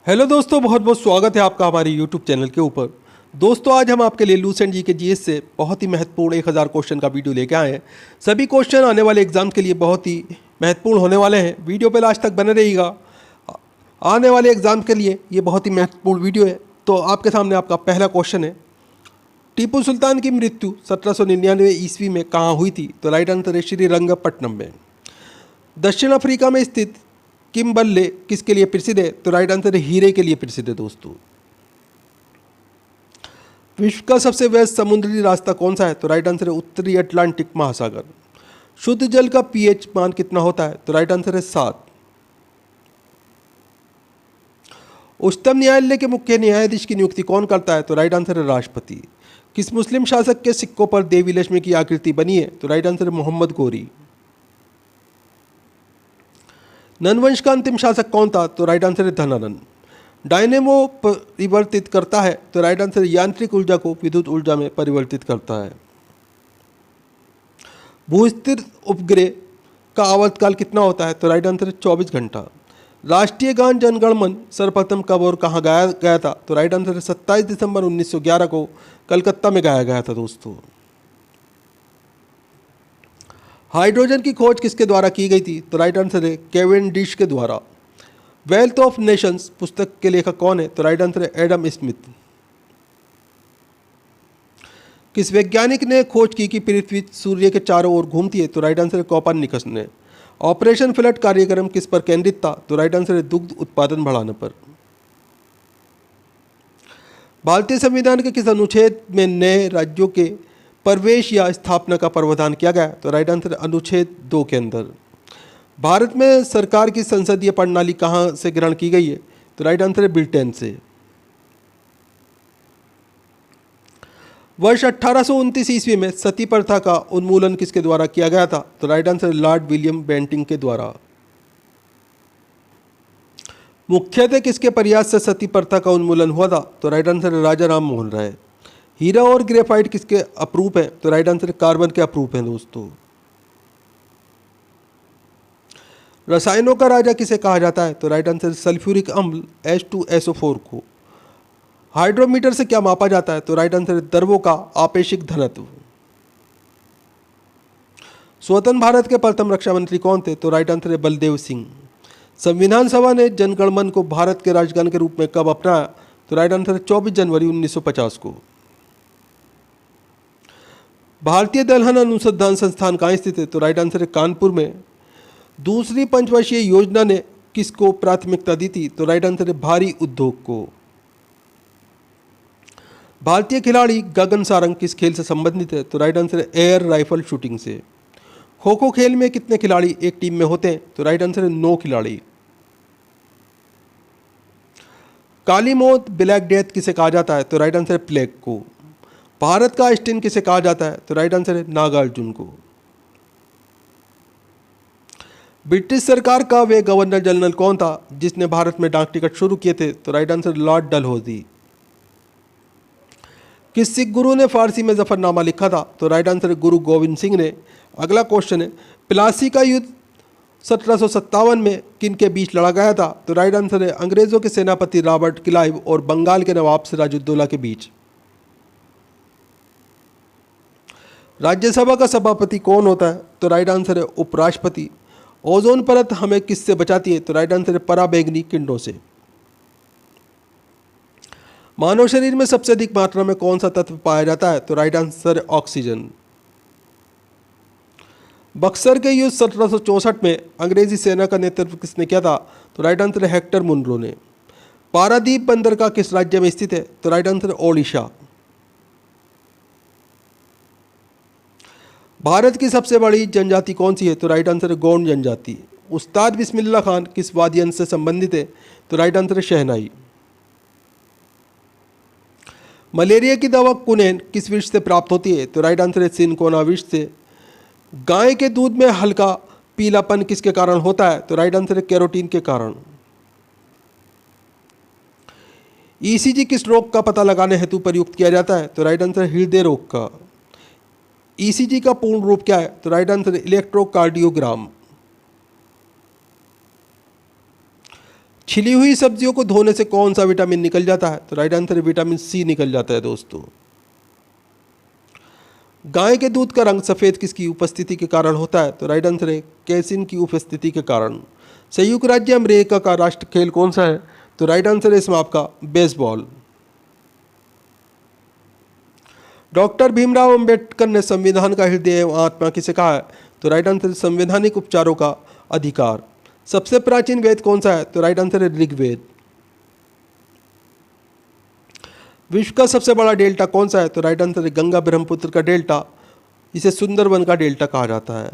Hello दोस्तों, बहुत बहुत स्वागत है आपका हमारे यूट्यूब चैनल के ऊपर। दोस्तों, आज हम आपके लिए लूसेंट जी के जीएस से बहुत ही महत्वपूर्ण 1000 क्वेश्चन का वीडियो लेके आए हैं। सभी क्वेश्चन आने वाले एग्जाम के लिए बहुत ही महत्वपूर्ण होने वाले हैं। वीडियो पे लास्ट तक बने रहिएगा। आने वाले एग्जाम के लिए ये बहुत ही महत्वपूर्ण वीडियो है। तो आपके सामने आपका पहला क्वेश्चन है, टीपू सुल्तान की मृत्यु 1799 ईस्वी में कहाँ हुई थी? तो राइट आंसर है श्रीरंगपट्टनम में। दक्षिण अफ्रीका में स्थित किम्बरले किसके लिए प्रसिद्ध है? तो राइट आंसर है हीरे के लिए प्रसिद्ध है दोस्तों। विश्व का सबसे व्यस्त समुद्री रास्ता कौन सा है? तो राइट आंसर है उत्तरी अटलांटिक महासागर। शुद्ध जल का पीएच मान कितना होता है? तो राइट आंसर है 7। उच्चतम न्यायालय के मुख्य न्यायाधीश की नियुक्ति कौन करता है? तो राइट आंसर है राष्ट्रपति। किस मुस्लिम शासक के सिक्कों पर देवी लक्ष्मी की आकृति बनी है? तो राइट आंसर है मोहम्मद गोरी। नंदवंश का अंतिम शासक कौन था? तो राइट आंसर है धनानंद। डायनेमो परिवर्तित करता है? तो राइट आंसर यांत्रिक ऊर्जा को विद्युत ऊर्जा में परिवर्तित करता है। भूस्थिर उपग्रह का आवर्तकाल कितना होता है? तो राइट आंसर है 24 घंटा। राष्ट्रीय गान जनगण मन सर्वप्रथम कब और कहाँ गाया गया था? तो राइट आंसर है 27 दिसंबर 1911 को कलकत्ता में गाया गया था दोस्तों। हाइड्रोजन की खोज किसके द्वारा की गई थी? तो राइट आंसर है कैवेंडिश के द्वारा। वेल्थ ऑफ नेशंस पुस्तक के लेखक कौन है? तो राइट आंसर है एडम स्मिथ। किस वैज्ञानिक ने खोज की कि पृथ्वी सूर्य के चारों ओर घूमती है? तो राइट आंसर है कोपरनिकस ने। ऑपरेशन फ्लड कार्यक्रम किस पर केंद्रित था? तो राइट आंसर है दुग्ध उत्पादन बढ़ाने पर। भारतीय संविधान के किस अनुच्छेद में नए राज्यों के प्रवेश या स्थापना का प्रावधान किया गया? तो राइट आंसर है अनुच्छेद 2 के अंदर। भारत में सरकार की संसदीय प्रणाली कहाँ से ग्रहण की गई है? तो राइट आंसर है ब्रिटेन से। वर्ष 1829 ईस्वी में सती प्रथा का उन्मूलन किसके द्वारा किया गया था? तो राइट आंसर है लॉर्ड विलियम बेंटिंग के द्वारा। मुख्यतः किसके प्रयास से सती प्रथा का उन्मूलन हुआ था? तो राइट आंसर है राजा राम मोहन राय। हीरा और ग्रेफाइट किसके अप्रूप है? तो राइट आंसर है कार्बन के अप्रूप हैं दोस्तों। रसायनों का राजा किसे कहा जाता है? तो राइट आंसर सल्फ्यूरिक अम्ल H2SO4 को। हाइड्रोमीटर से क्या मापा जाता है? तो राइट आंसर है द्रवों का आपेक्षिक घनत्व। स्वतंत्र भारत के प्रथम रक्षा मंत्री कौन थे? तो राइट आंसर है बलदेव सिंह। संविधान सभा ने जनगण मन को भारत के राष्ट्रगान के रूप में कब अपनाया? तो राइट आंसर है 24 जनवरी 1950 को। भारतीय दलहन अनुसंधान संस्थान कहाँ स्थित है? तो राइट आंसर है कानपुर में। दूसरी पंचवर्षीय योजना ने किसको प्राथमिकता दी थी? तो राइट आंसर है भारी उद्योग को। भारतीय खिलाड़ी गगन सारंग किस खेल से संबंधित है? तो राइट आंसर है एयर राइफल शूटिंग से। खो खो खेल में कितने खिलाड़ी एक टीम में होते हैं? तो राइट आंसर है 9 खिलाड़ी। काली मौत ब्लैक डेथ किसे कहा जाता है? तो राइट आंसर है प्लेग को। भारत का आइंस्टीन किसे कहा जाता है? तो राइट आंसर है नागार्जुन को। ब्रिटिश सरकार का वे गवर्नर जनरल कौन था जिसने भारत में डाक टिकट शुरू किए थे? तो राइट आंसर लॉर्ड डलहौजी। किस सिख गुरु ने फारसी में जफरनामा लिखा था? तो राइट आंसर है गुरु गोविंद सिंह ने। अगला क्वेश्चन है, प्लासी का युद्ध 1757 में किन के बीच लड़ा गया था? तो राइट आंसर है अंग्रेजों के सेनापति रॉबर्ट क्लाइव और बंगाल के नवाब सिराजुद्दौला के बीच। राज्यसभा का सभापति कौन होता है? तो राइट आंसर है उपराष्ट्रपति। ओजोन परत हमें किससे बचाती है? तो राइट आंसर है पराबैंगनी किरणों से। मानव शरीर में सबसे अधिक मात्रा में कौन सा तत्व पाया जाता है? तो राइट आंसर है ऑक्सीजन। बक्सर के युद्ध 1764 में अंग्रेजी सेना का नेतृत्व किसने किया था? तो राइट आंसर है हेक्टर मुनरो ने। पारादीप बंदरगाह किस राज्य में स्थित है? तो राइट आंसर है ओडिशा। भारत की सबसे बड़ी जनजाति कौन सी है? तो राइट आंसर है गौंड जनजाति। उस्ताद बिस्मिल्लाह खान किस वाद्ययंत्र से संबंधित है? तो राइट आंसर है शहनाई। मलेरिया की दवा कुनैन किस विष से प्राप्त होती है? तो राइट आंसर है सिनकोना विष से। गाय के दूध में हल्का पीलापन किसके कारण होता है? तो राइट आंसर है कैरोटीन के कारण। ईसीजी किस रोग का पता लगाने हेतु प्रयुक्त किया जाता है? तो राइट आंसर है हृदय रोग का। ईसीजी का पूर्ण रूप क्या है? तो राइट आंसर है इलेक्ट्रोकार्डियोग्राम। छिली हुई सब्जियों को धोने से कौन सा विटामिन निकल जाता है? तो राइट आंसर है विटामिन सी निकल जाता है दोस्तों। गाय के दूध का रंग सफ़ेद किसकी उपस्थिति के कारण होता है? तो राइट आंसर है कैसिन की उपस्थिति के कारण। संयुक्त राज्य अमेरिका का राष्ट्र खेल कौन सा है? तो राइट आंसर है इसमें आपका बेसबॉल। डॉक्टर भीमराव अंबेडकर ने संविधान का हृदय एवं आत्मा किसे कहा है? तो राइट आंसर है संवैधानिक उपचारों का अधिकार। सबसे प्राचीन वेद कौन सा है? तो राइट आंसर है ऋग्वेद। विश्व का सबसे बड़ा डेल्टा कौन सा है? तो राइट आंसर है गंगा ब्रह्मपुत्र का डेल्टा, इसे सुंदरवन का डेल्टा कहा जाता है।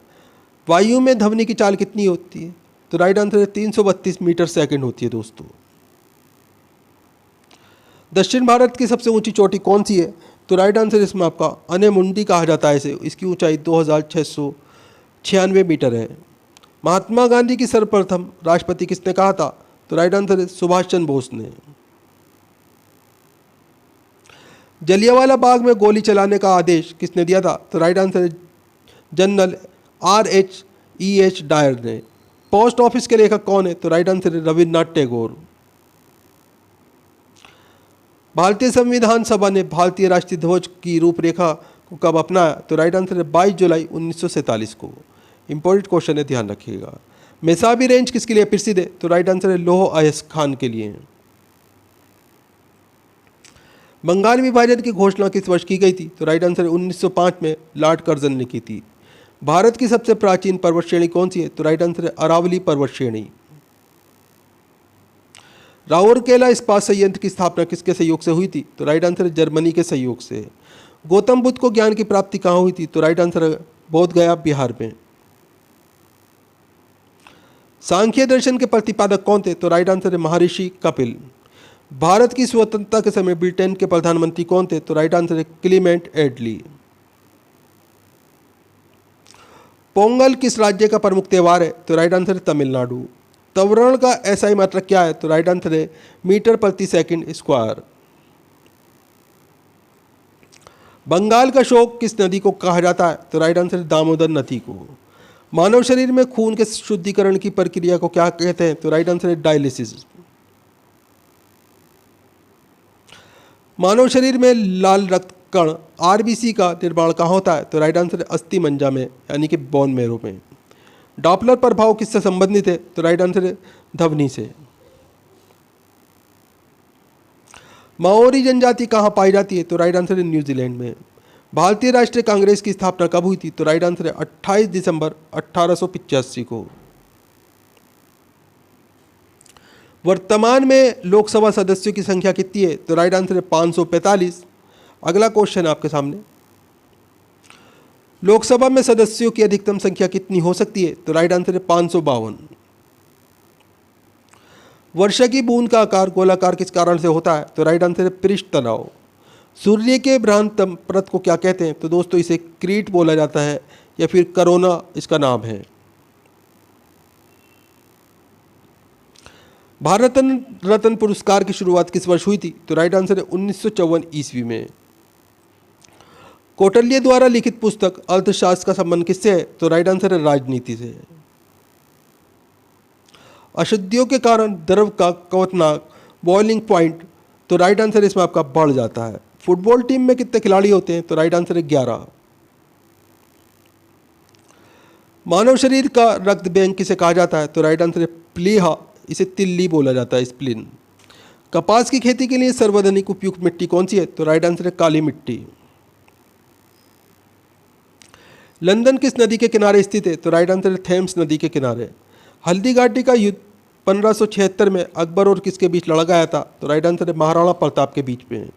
वायु में ध्वनि की चाल कितनी होती है? तो राइट आंसर है 332 मीटर सेकंड होती है दोस्तों। दक्षिण भारत की सबसे ऊंची चोटी कौन सी है? तो राइट आंसर इसमें आपका अनेमुंडी कहा जाता है इसे, इसकी ऊंचाई 2696 मीटर है। महात्मा गांधी की सर्वप्रथम राष्ट्रपति किसने कहा था? तो राइट आंसर है सुभाष चंद्र बोस ने। जलियांवाला बाग में गोली चलाने का आदेश किसने दिया था? तो राइट आंसर है जनरल RHEH डायर ने। पोस्ट ऑफिस के लेखक कौन है? तो राइट आंसर है रविन्द्रनाथ टैगोर। भारतीय संविधान सभा ने भारतीय राष्ट्रीय ध्वज की रूपरेखा को कब अपनाया? तो राइट आंसर है 22 जुलाई 1947 को। इंपॉर्टेंट क्वेश्चन है, ध्यान रखिएगा। मेसाबी रेंज किसके लिए प्रसिद्ध है? तो राइट आंसर है लौह अयस्क खान के लिए। बंगाल विभाजन की घोषणा किस वर्ष की गई थी? तो राइट आंसर है 1905 में लॉर्ड कर्जन ने की थी। भारत की सबसे प्राचीन पर्वत श्रेणी कौन सी है? तो राइट आंसर है अरावली पर्वत श्रेणी। राउरकेला इस्पात संयंत्र की स्थापना किसके सहयोग से हुई थी? तो राइट आंसर है जर्मनी के सहयोग से। गौतम बुद्ध को ज्ञान की प्राप्ति कहाँ हुई थी? तो राइट आंसर है बोध गया बिहार में। सांख्य दर्शन के प्रतिपादक कौन थे? तो राइट आंसर है महर्षि कपिल। भारत की स्वतंत्रता के समय ब्रिटेन के प्रधानमंत्री कौन थे? तो राइट आंसर है क्लीमेंट एटली। पोंगल किस राज्य का प्रमुख त्योहार है? तो राइट आंसर है तमिलनाडु। त्वरण का SI मात्रक क्या है? तो राइट आंसर है मीटर प्रति सेकंड स्क्वायर। बंगाल का शोक किस नदी को कहा जाता है? तो राइट आंसर है दामोदर नदी को। मानव शरीर में खून के शुद्धिकरण की प्रक्रिया को क्या कहते हैं? तो राइट आंसर है डायलिसिस। मानव शरीर में लाल रक्त कण RBC का निर्माण कहाँ होता है? तो राइट आंसर है अस्थि मज्जा में, यानी कि बोन मैरो में। डॉपलर प्रभाव किससे संबंधित है? तो राइट आंसर है ध्वनि से। माओरी जनजाति कहाँ पाई जाती है? तो राइट आंसर है न्यूजीलैंड में। भारतीय राष्ट्रीय कांग्रेस की स्थापना कब हुई थी? तो राइट आंसर है 28 दिसंबर 1885 को। वर्तमान में लोकसभा सदस्यों की संख्या कितनी है? तो राइट आंसर है 545। अगला क्वेश्चन आपके सामने, लोकसभा में सदस्यों की अधिकतम संख्या कितनी हो सकती है? तो राइट आंसर है 552। वर्षा की बूंद का आकार गोलाकार किस कारण से होता है? तो राइट आंसर है पृष्ठ तनाव। सूर्य के भ्रांतम परत को क्या कहते हैं? तो दोस्तों इसे क्रीट बोला जाता है, या फिर करोना इसका नाम है। भारत रत्न पुरस्कार की शुरुआत किस वर्ष हुई थी? तो राइट आंसर है 1954 ईस्वी में। कौटिल्य द्वारा लिखित पुस्तक अर्थशास्त्र का संबंध किससे है? तो राइट आंसर है राजनीति से। अशुद्धियों के कारण द्रव का क्वथनांक बॉइलिंग पॉइंट, तो राइट आंसर इसमें आपका बढ़ जाता है। फुटबॉल टीम में कितने खिलाड़ी होते हैं? तो राइट आंसर है 11। मानव शरीर का रक्त बैंक किसे कहा जाता है? तो राइट आंसर है प्लीहा, इसे तिल्ली बोला जाता है, स्प्लिन। कपास की खेती के लिए सर्वाधिक उपयुक्त मिट्टी कौन सी है? तो राइट आंसर है काली मिट्टी। लंदन किस नदी के किनारे स्थित है? तो राइट आंसर है थेम्स नदी के किनारे। हल्दी घाटी का युद्ध 1576 में अकबर और किसके बीच लड़ा गया था? तो राइट आंसर है महाराणा प्रताप के बीच में।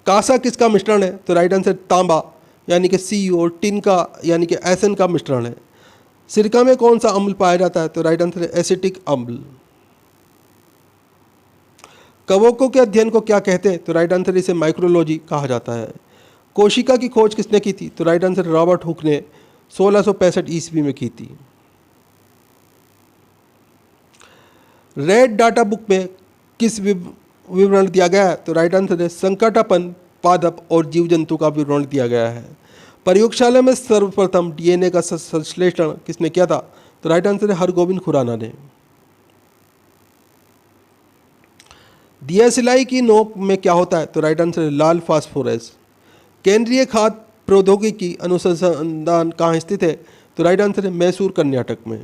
कांसा किसका मिश्रण है? तो राइट आंसर तांबा यानी कि सी, और टिन का यानी कि एसन का मिश्रण है। सिरका में कौन सा अम्ल पाया जाता है? तो राइट आंसर है एसिटिक अम्ल। कवकों के अध्ययन को क्या कहते हैं? तो राइट आंसर इसे माइक्रोलॉजी कहा जाता है। कोशिका की खोज किसने की थी? तो राइट आंसर रॉबर्ट हुक ने 1665 ईस्वी में की थी। रेड डाटा बुक में किस विवरण दिया गया है? तो राइट आंसर है संकटापन, पादप और जीव जंतु का विवरण दिया गया है। प्रयोगशाला में सर्वप्रथम DNA का संश्लेषण किसने किया था? तो राइट आंसर है हरगोविंद खुराना ने। दिया सिलाई की नोक में क्या होता है? तो राइट आंसर है लाल फास्फोरस। केंद्रीय खाद्य प्रौद्योगिकी अनुसंधान कहाँ स्थित है? तो राइट आंसर है मैसूर कर्नाटक में।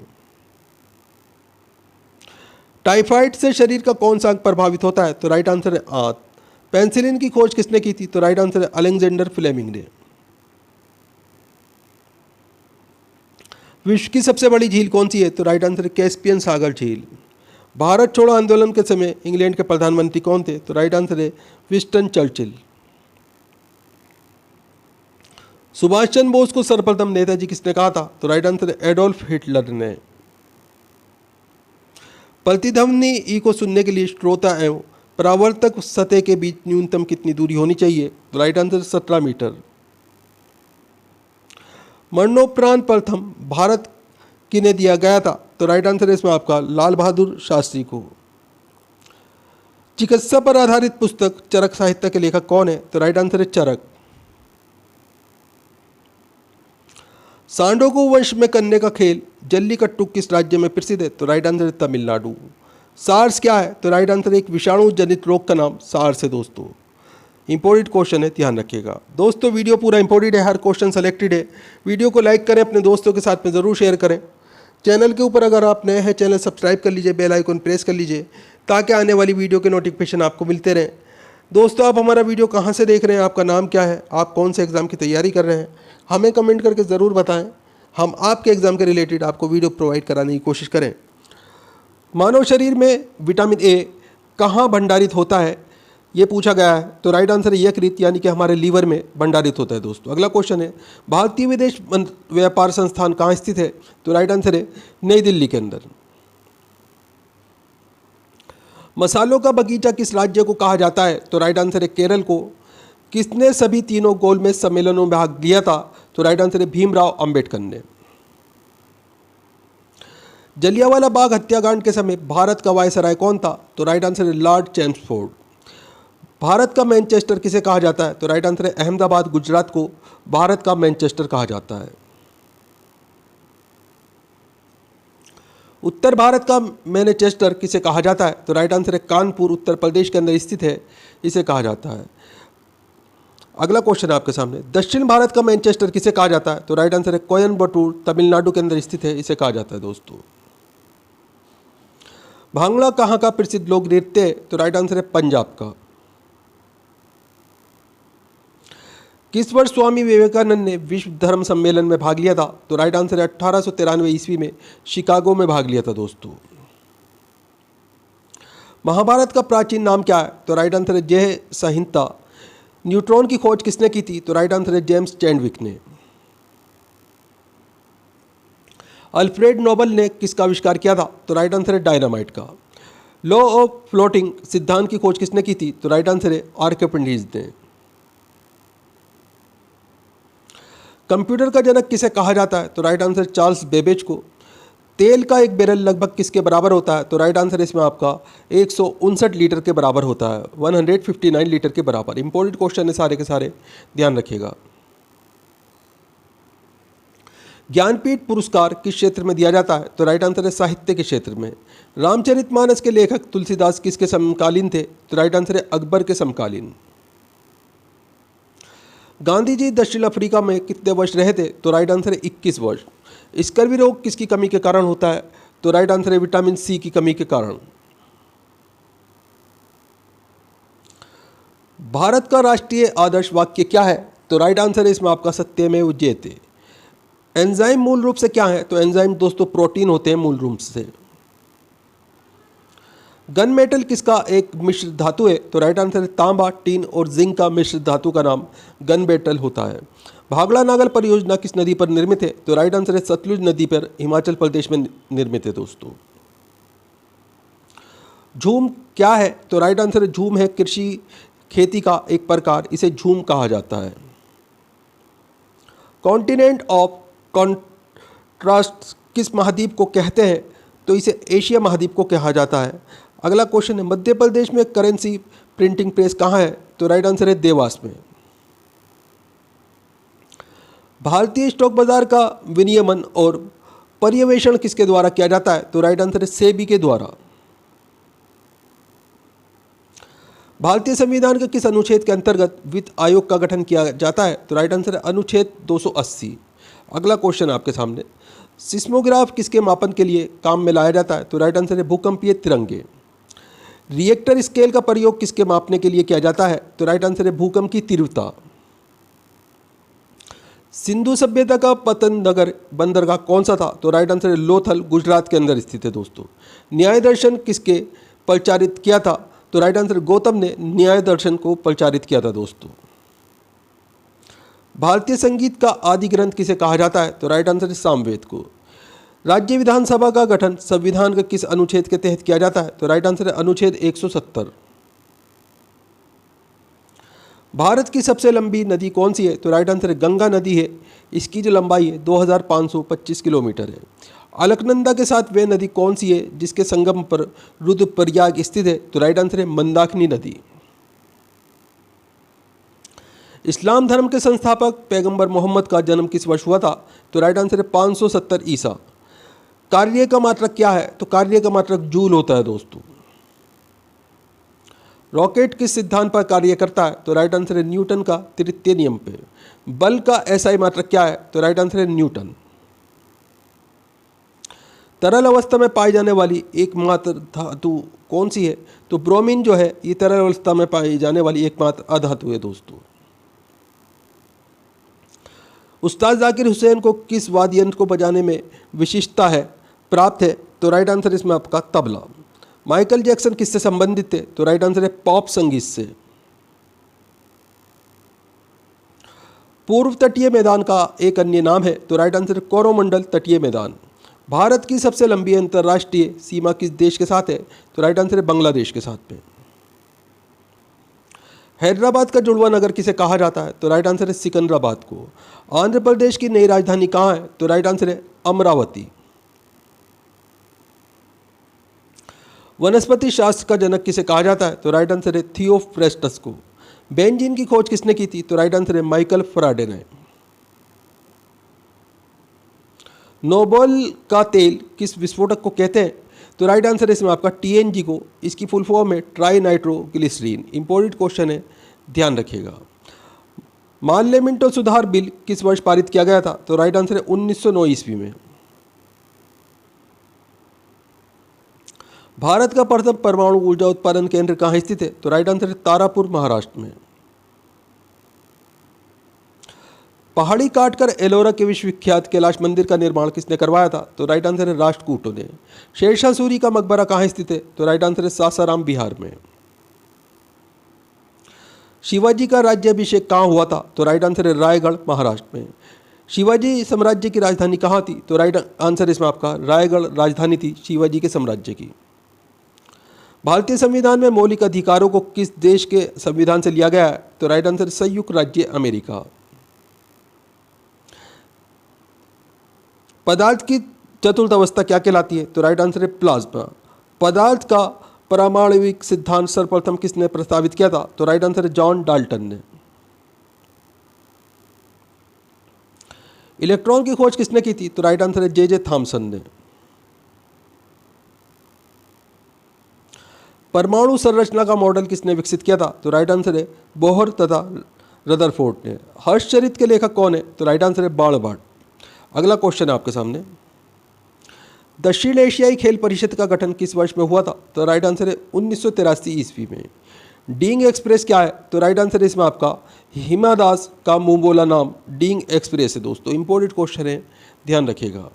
टाइफाइड से शरीर का कौन सा अंग प्रभावित होता है? तो राइट आंसर है आंत। पेंसिलिन की खोज किसने की थी? तो राइट आंसर है अलेक्जेंडर फ्लेमिंग ने। विश्व की सबसे बड़ी झील कौन सी है? तो राइट आंसर है कैस्पियन सागर झील। भारत छोड़ो आंदोलन के समय इंग्लैंड के प्रधानमंत्री कौन थे? तो राइट आंसर है विंस्टन चर्चिल। सुभाष चंद्र बोस को सर्वप्रथम नेताजी किसने कहा था? तो राइट आंसर है एडोल्फ हिटलर ने। प्रतिध्वनि ई को सुनने के लिए श्रोता एवं परावर्तक सतह के बीच न्यूनतम कितनी दूरी होनी चाहिए? तो राइट आंसर 17 मीटर। मरणोपरांत प्रथम भारत किन्हें दिया गया था? तो राइट आंसर है इसमें आपका लाल बहादुर शास्त्री को। चिकित्सा पर आधारित पुस्तक चरक साहित्य के लेखक कौन है? तो राइट आंसर है चरक। सांडों को वश में करने का खेल जल्लीकट्टू किस राज्य में प्रसिद्ध है? तो राइट आंसर है तमिलनाडु। सार्स क्या है? तो राइट आंसर है एक विषाणु जनित रोग का नाम सार्स है दोस्तों। इंपॉर्टेंट क्वेश्चन है, ध्यान रखिएगा दोस्तों। वीडियो पूरा इंपॉर्टेंट है, हर क्वेश्चन सेलेक्टेड है। वीडियो को लाइक करें, अपने दोस्तों के साथ में ज़रूर शेयर करें। चैनल के ऊपर अगर आप नए हैं, चैनल सब्सक्राइब कर लीजिए, बेल आइकन प्रेस कर लीजिए ताकि आने वाली वीडियो के नोटिफिकेशन आपको मिलते रहें। दोस्तों, आप हमारा वीडियो कहाँ से देख रहे हैं, आपका नाम क्या है, आप कौन से एग्ज़ाम की तैयारी कर रहे हैं, हमें कमेंट करके ज़रूर बताएं। हम आपके एग्ज़ाम के रिलेटेड आपको वीडियो प्रोवाइड कराने की कोशिश करें। मानव शरीर में विटामिन ए कहाँ भंडारित होता है, ये पूछा गया है। तो राइट आंसर है यकृत यानी कि हमारे लीवर में भंडारित होता है दोस्तों। अगला क्वेश्चन है भारतीय विदेश व्यापार संस्थान कहाँ स्थित है? तो राइट आंसर है नई दिल्ली के अंदर। मसालों का बगीचा किस राज्य को कहा जाता है? तो राइट आंसर है केरल को। किसने सभी तीनों गोलमेज सम्मेलनों में भाग लिया था? तो राइट आंसर है भीमराव अंबेडकर ने। जलियांवाला बाग हत्याकांड के समय भारत का वायसराय कौन था? तो राइट आंसर है लॉर्ड चैम्सफोर्ड। भारत का मैनचेस्टर किसे कहा जाता है? तो राइट आंसर है अहमदाबाद गुजरात को भारत का मैनचेस्टर कहा जाता है। उत्तर भारत का मैनचेस्टर किसे कहा जाता है? तो राइट आंसर है कानपुर उत्तर प्रदेश के अंदर स्थित है, इसे कहा जाता है। अगला क्वेश्चन है आपके सामने, दक्षिण भारत का मैनचेस्टर किसे कहा जाता है? तो राइट आंसर है कोयम्बटूर तमिलनाडु के अंदर स्थित है, इसे कहा जाता है दोस्तों। भांगड़ा कहाँ का प्रसिद्ध लोक नृत्य है? तो राइट आंसर है पंजाब का। किस वर्ष स्वामी विवेकानंद ने विश्व धर्म सम्मेलन में भाग लिया था? तो राइट आंसर है 1893 ईस्वी में शिकागो में भाग लिया था दोस्तों। महाभारत का प्राचीन नाम क्या है? तो राइट आंसर है जय संहिता। न्यूट्रॉन की खोज किसने की थी? तो राइट आंसर है जेम्स चैडविक ने। अल्फ्रेड नोबल ने किसका आविष्कार किया था? तो राइट आंसर है डायनामाइट का। लॉ ऑफ फ्लोटिंग सिद्धांत की खोज किसने की थी? तो राइट आंसर है आर्किमिडीज ने। कंप्यूटर का जनक किसे कहा जाता है? तो राइट आंसर चार्ल्स बेबेज को। तेल का एक बैरल लगभग किसके बराबर होता है? तो राइट आंसर इसमें आपका 159 लीटर के बराबर होता है, 159 लीटर के बराबर। इंपॉर्टेंट क्वेश्चन है सारे के सारे, ध्यान रखिएगा। ज्ञानपीठ पुरस्कार किस क्षेत्र में दिया जाता है? तो राइट आंसर है साहित्य के क्षेत्र में। रामचरितमानस के लेखक तुलसीदास किसके समकालीन थे? तो राइट आंसर है अकबर के समकालीन। गांधी जी दक्षिण अफ्रीका में कितने वर्ष रहे थे? तो राइट आंसर है 21 वर्ष। स्कर्वी रोग किसकी कमी के कारण होता है? तो राइट आंसर है विटामिन सी की कमी के कारण। भारत का राष्ट्रीय आदर्श वाक्य क्या है? तो राइट आंसर है इसमें आपका सत्यमेव जयते। एंजाइम मूल रूप से क्या है? तो एंजाइम दोस्तों प्रोटीन होते हैं मूल रूप से। गन मेटल किसका एक मिश्र धातु है? तो राइट आंसर है तांबा, टीन और जिंक का मिश्र धातु का नाम गन मेटल होता है। भागड़ा नागल परियोजना किस नदी पर निर्मित है? तो राइट आंसर है सतलुज नदी पर हिमाचल प्रदेश में निर्मित है दोस्तों। झूम क्या है? तो राइट आंसर है झूम है कृषि खेती का एक प्रकार, इसे झूम कहा जाता है। कॉन्टिनेंट ऑफ कॉन्ट्रास्ट किस महाद्वीप को कहते हैं? तो इसे एशिया महाद्वीप को कहा जाता है। अगला क्वेश्चन है मध्य प्रदेश में करेंसी प्रिंटिंग प्रेस कहाँ है? तो राइट आंसर है देवास में। भारतीय स्टॉक बाजार का विनियमन और पर्यवेक्षण किसके द्वारा किया जाता है? तो राइट आंसर है सेबी के द्वारा। भारतीय संविधान के किस अनुच्छेद के अंतर्गत वित्त आयोग का गठन किया जाता है? तो राइट आंसर है अनुच्छेद 280। अगला क्वेश्चन आपके सामने, सिस्मोग्राफ किसके मापन के लिए काम में लाया जाता है? तो राइट आंसर है भूकंपीय तिरंगे। रिएक्टर स्केल का प्रयोग किसके मापने के लिए किया जाता है? तो राइट आंसर है भूकंप की तीव्रता। सिंधु सभ्यता का पतन नगर बंदरगाह कौन सा था? तो राइट आंसर है लोथल, गुजरात के अंदर स्थित है दोस्तों। न्याय दर्शन किसके प्रचारित किया था? तो राइट आंसर गौतम ने न्याय दर्शन को प्रचारित किया था दोस्तों। भारतीय संगीत का आदि ग्रंथ किसे कहा जाता है? तो राइट आंसर है सामवेद को। राज्य विधानसभा का गठन संविधान के किस अनुच्छेद के तहत किया जाता है? तो राइट आंसर है अनुच्छेद 170। भारत की सबसे लंबी नदी कौन सी है? तो राइट आंसर है गंगा नदी है। इसकी जो लंबाई है 2525 किलोमीटर है। अलकनंदा के साथ वह नदी कौन सी है जिसके संगम पर रुद्रप्रयाग स्थित है? तो राइट आंसर है मंदाकिनी नदी। इस्लाम धर्म के संस्थापक पैगंबर मोहम्मद का जन्म किस वर्ष हुआ था? तो राइट आंसर है 570 ईसा। कार्य का मात्रक क्या है? तो कार्य का मात्रक जूल होता है दोस्तों। रॉकेट किस सिद्धांत पर कार्य करता है? तो राइट आंसर है न्यूटन का तृतीय नियम पे। बल का एसआई मात्रक क्या है? तो राइट आंसर है न्यूटन। तरल अवस्था में पाई जाने वाली एकमात्र धातु कौन सी है? तो ब्रोमीन जो है ये तरल अवस्था में पाई जाने वाली एकमात्र अधातु है दोस्तों। उस्ताद जाकिर हुसैन को किस वाद्य यंत्र को बजाने में विशिष्टता है प्राप्त है? तो राइट आंसर इसमें आपका तबला। माइकल जैक्सन किससे संबंधित थे? तो राइट आंसर है पॉप संगीत से। पूर्व तटीय मैदान का एक अन्य नाम है? तो राइट आंसर है कोरोमंडल तटीय मैदान। भारत की सबसे लंबी अंतर्राष्ट्रीय सीमा किस देश के साथ है? तो राइट आंसर है बांग्लादेश के साथ में। हैदराबाद का जुड़वा नगर किसे कहा जाता है? तो राइट आंसर है सिकंदराबाद को। आंध्र प्रदेश की नई राजधानी कहाँ है? तो राइट आंसर है अमरावती। वनस्पति शास्त्र का जनक किसे कहा जाता है? तो राइट आंसर है थियोफ्रेस्टस को। बेंजीन की खोज किसने की थी? तो राइट आंसर है माइकल फराडे ने। नोबल का तेल किस विस्फोटक को कहते हैं? तो राइट आंसर है इसमें आपका टीएनजी को। इसकी फुल फॉर्म है ट्राई नाइट्रोग्लिसरीन। इंपॉर्टेंट क्वेश्चन है, ध्यान रखिएगा। मार्लेमेंटो सुधार बिल किस वर्ष पारित किया गया था? तो राइट आंसर है 1909 ईस्वी में। भारत का प्रथम परमाणु ऊर्जा उत्पादन केंद्र कहाँ स्थित है? तो राइट आंसर है तारापुर, महाराष्ट्र में। पहाड़ी काटकर एलोरा के विश्वविख्यात कैलाश मंदिर का निर्माण किसने करवाया था? तो राइट आंसर है राष्ट्रकूटों ने। शेरशाह सूरी का मकबरा कहाँ स्थित है? तो राइट आंसर है सासाराम, बिहार में। शिवाजी का राज्याभिषेक कहाँ हुआ था? तो राइट आंसर है रायगढ़, महाराष्ट्र में। शिवाजी साम्राज्य की राजधानी कहाँ थी? तो राइट आंसर इसमें आपका रायगढ़ राजधानी थी शिवाजी के साम्राज्य की। भारतीय संविधान में मौलिक अधिकारों को किस देश के संविधान से लिया गया है? तो राइट आंसर संयुक्त राज्य अमेरिका। पदार्थ की चतुर्थ अवस्था क्या कहलाती है? तो राइट आंसर है प्लाज्मा। पदार्थ का परमाणविक सिद्धांत सर्वप्रथम किसने प्रस्तावित किया था? तो राइट आंसर है जॉन डाल्टन ने। इलेक्ट्रॉन की खोज किसने की थी? तो राइट आंसर है जे थॉमसन ने। परमाणु संरचना का मॉडल किसने विकसित किया था? तो राइट आंसर है बोहर तथा रदरफोर्ड ने। हर्षचरित के लेखक कौन है? तो राइट आंसर है बाणभट्ट। अगला क्वेश्चन है आपके सामने, दक्षिण एशियाई खेल परिषद का गठन किस वर्ष में हुआ था? तो राइट आंसर है 1983 ईस्वी में। डींग एक्सप्रेस क्या है? तो राइट आंसर है इसमें आपका हिमा दास का मुंह बोला नाम डींग एक्सप्रेस है दोस्तों। इंपॉर्टेंट क्वेश्चन है, ध्यान रखिएगा।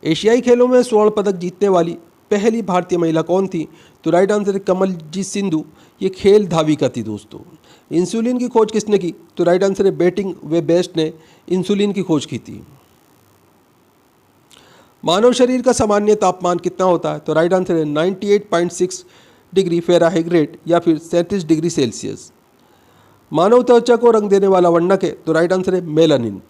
एशियाई खेलों में स्वर्ण पदक जीतने वाली पहली भारतीय महिला कौन थी? तो राइट आंसर है कमलजीत सिंधु। ये खेल धाविका थी दोस्तों। इंसुलिन की खोज किसने की? तो राइट आंसर है बेटिंग वे बेस्ट ने इंसुलिन की खोज की थी। मानव शरीर का सामान्य तापमान कितना होता है? तो राइट आंसर है 98.6 डिग्री फ़ारेनहाइट या फिर 37 डिग्री सेल्सियस। मानव त्वचा को रंग देने वाला वर्णक है? तो राइट आंसर है मेलानिन।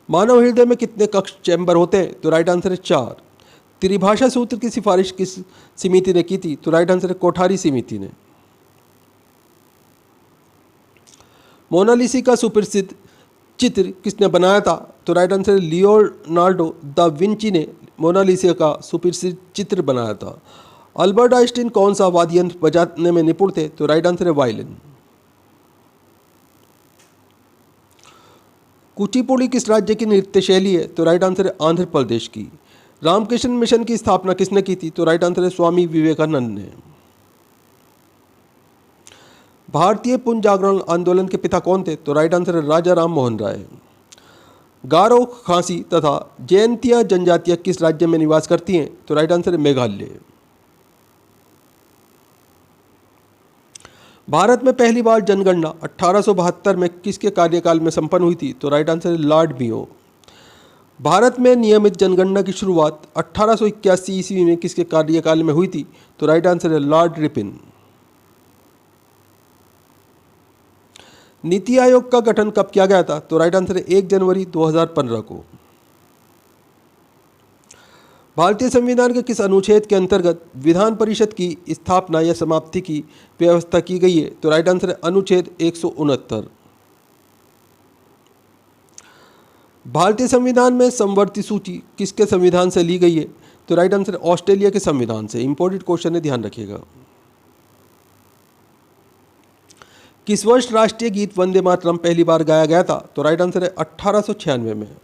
मानव हृदय में कितने कक्ष चैम्बर होते हैं? तो राइट आंसर है 4। त्रिभाषा सूत्र की सिफारिश किस समिति ने की थी? तो राइट आंसर है कोठारी समिति ने। मोनालिसा का सुप्रसिद्ध चित्र किसने बनाया था? तो राइट आंसर है लियोनार्डो दा विंची ने मोनालिसा का सुप्रसिद्ध चित्र बनाया था। अल्बर्ट आइंस्टीन कौन सा वाद्य यंत्र बजाने में निपुण थे? तो राइट आंसर है वायलिन। कुचिपुड़ी किस राज्य की नृत्य शैली है? तो राइट आंसर है आंध्र प्रदेश की। रामकृष्ण मिशन की स्थापना किसने की थी? तो राइट आंसर है स्वामी विवेकानंद ने। भारतीय पुनर्जागरण आंदोलन के पिता कौन थे? तो राइट आंसर है राजा राम मोहन राय। गारो, खासी तथा जयंतिया जनजातियां किस राज्य में निवास करती हैं? तो राइट आंसर है मेघालय। भारत में पहली बार जनगणना 1872 में किसके कार्यकाल में संपन्न हुई थी? तो राइट आंसर है लॉर्ड मियो। भारत में नियमित जनगणना की शुरुआत 1881 ईस्वी में किसके कार्यकाल में हुई थी? तो राइट आंसर है लॉर्ड रिपिन। नीति आयोग का गठन कब किया गया था? तो राइट आंसर है 1 जनवरी 2015 को। भारतीय संविधान के किस अनुच्छेद के अंतर्गत विधान परिषद की स्थापना या समाप्ति की व्यवस्था की गई है? तो राइट आंसर है अनुच्छेद 169। भारतीय संविधान में समवर्ती सूची किसके संविधान से ली गई है? तो राइट आंसर है ऑस्ट्रेलिया के संविधान से। इंपॉर्टेंट क्वेश्चन है, ध्यान रखिएगा। किस वर्ष राष्ट्रीय गीत वंदे मातरम पहली बार गाया गया था? तो राइट आंसर है 1896 में।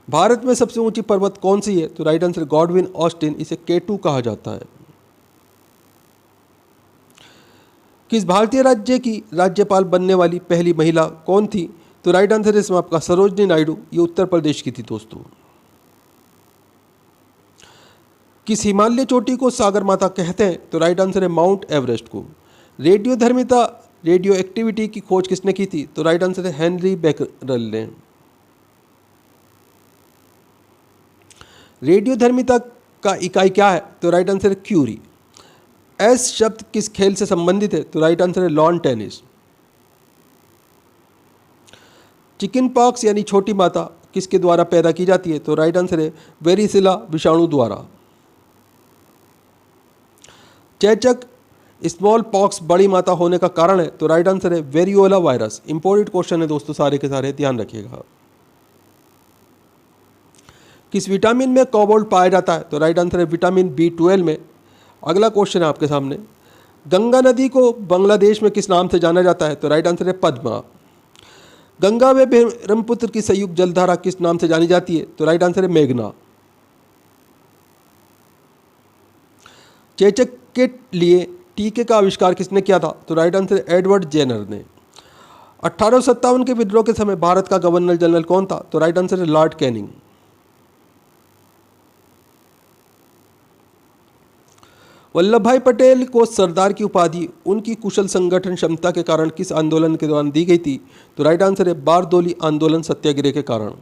भारत में सबसे ऊंची पर्वत कौन सी है? तो राइट आंसर गॉडविन ऑस्टिन, इसे K2 कहा जाता है। किस भारतीय राज्य की राज्यपाल बनने वाली पहली महिला कौन थी? तो राइट आंसर है इसमें आपका सरोजनी नायडू, ये उत्तर प्रदेश की थी दोस्तों। किस हिमालय चोटी को सागर माता कहते हैं? तो राइट आंसर है माउंट एवरेस्ट को। रेडियोधर्मिता, रेडियो एक्टिविटी की खोज किसने की थी? तो राइट आंसर है हेनरी बेकरल ने। रेडियोधर्मिता का इकाई क्या है? तो राइट आंसर है क्यूरी। एस शब्द किस खेल से संबंधित है? तो राइट आंसर है लॉन टेनिस। चिकन पॉक्स यानी छोटी माता किसके द्वारा पैदा की जाती है? तो राइट आंसर है वेरिसिला विषाणु द्वारा। चेचक स्मॉल पॉक्स बड़ी माता होने का कारण है? तो राइट आंसर है वेरियोला वायरस। इंपॉर्टेंट क्वेश्चन है दोस्तों, सारे के सारे, ध्यान रखिएगा। किस विटामिन में कोबाल्ट पाया जाता है? तो राइट आंसर है विटामिन B12 में। अगला क्वेश्चन है आपके सामने, गंगा नदी को बांग्लादेश में किस नाम से जाना जाता है? तो राइट आंसर है पद्मा। गंगा व ब्रह्मपुत्र की संयुक्त जलधारा किस नाम से जानी जाती है? तो राइट आंसर है मेघना। चेचक के लिए टीके का आविष्कार किसने किया था? तो राइट आंसर है एडवर्ड जेनर ने। 1857 के विद्रोह के समय भारत का गवर्नर जनरल कौन था? तो राइट आंसर है लॉर्ड कैनिंग। वल्लभ भाई पटेल को सरदार की उपाधि उनकी कुशल संगठन क्षमता के कारण किस आंदोलन के दौरान दी गई थी? तो राइट आंसर है बारदोली आंदोलन सत्याग्रह के कारण।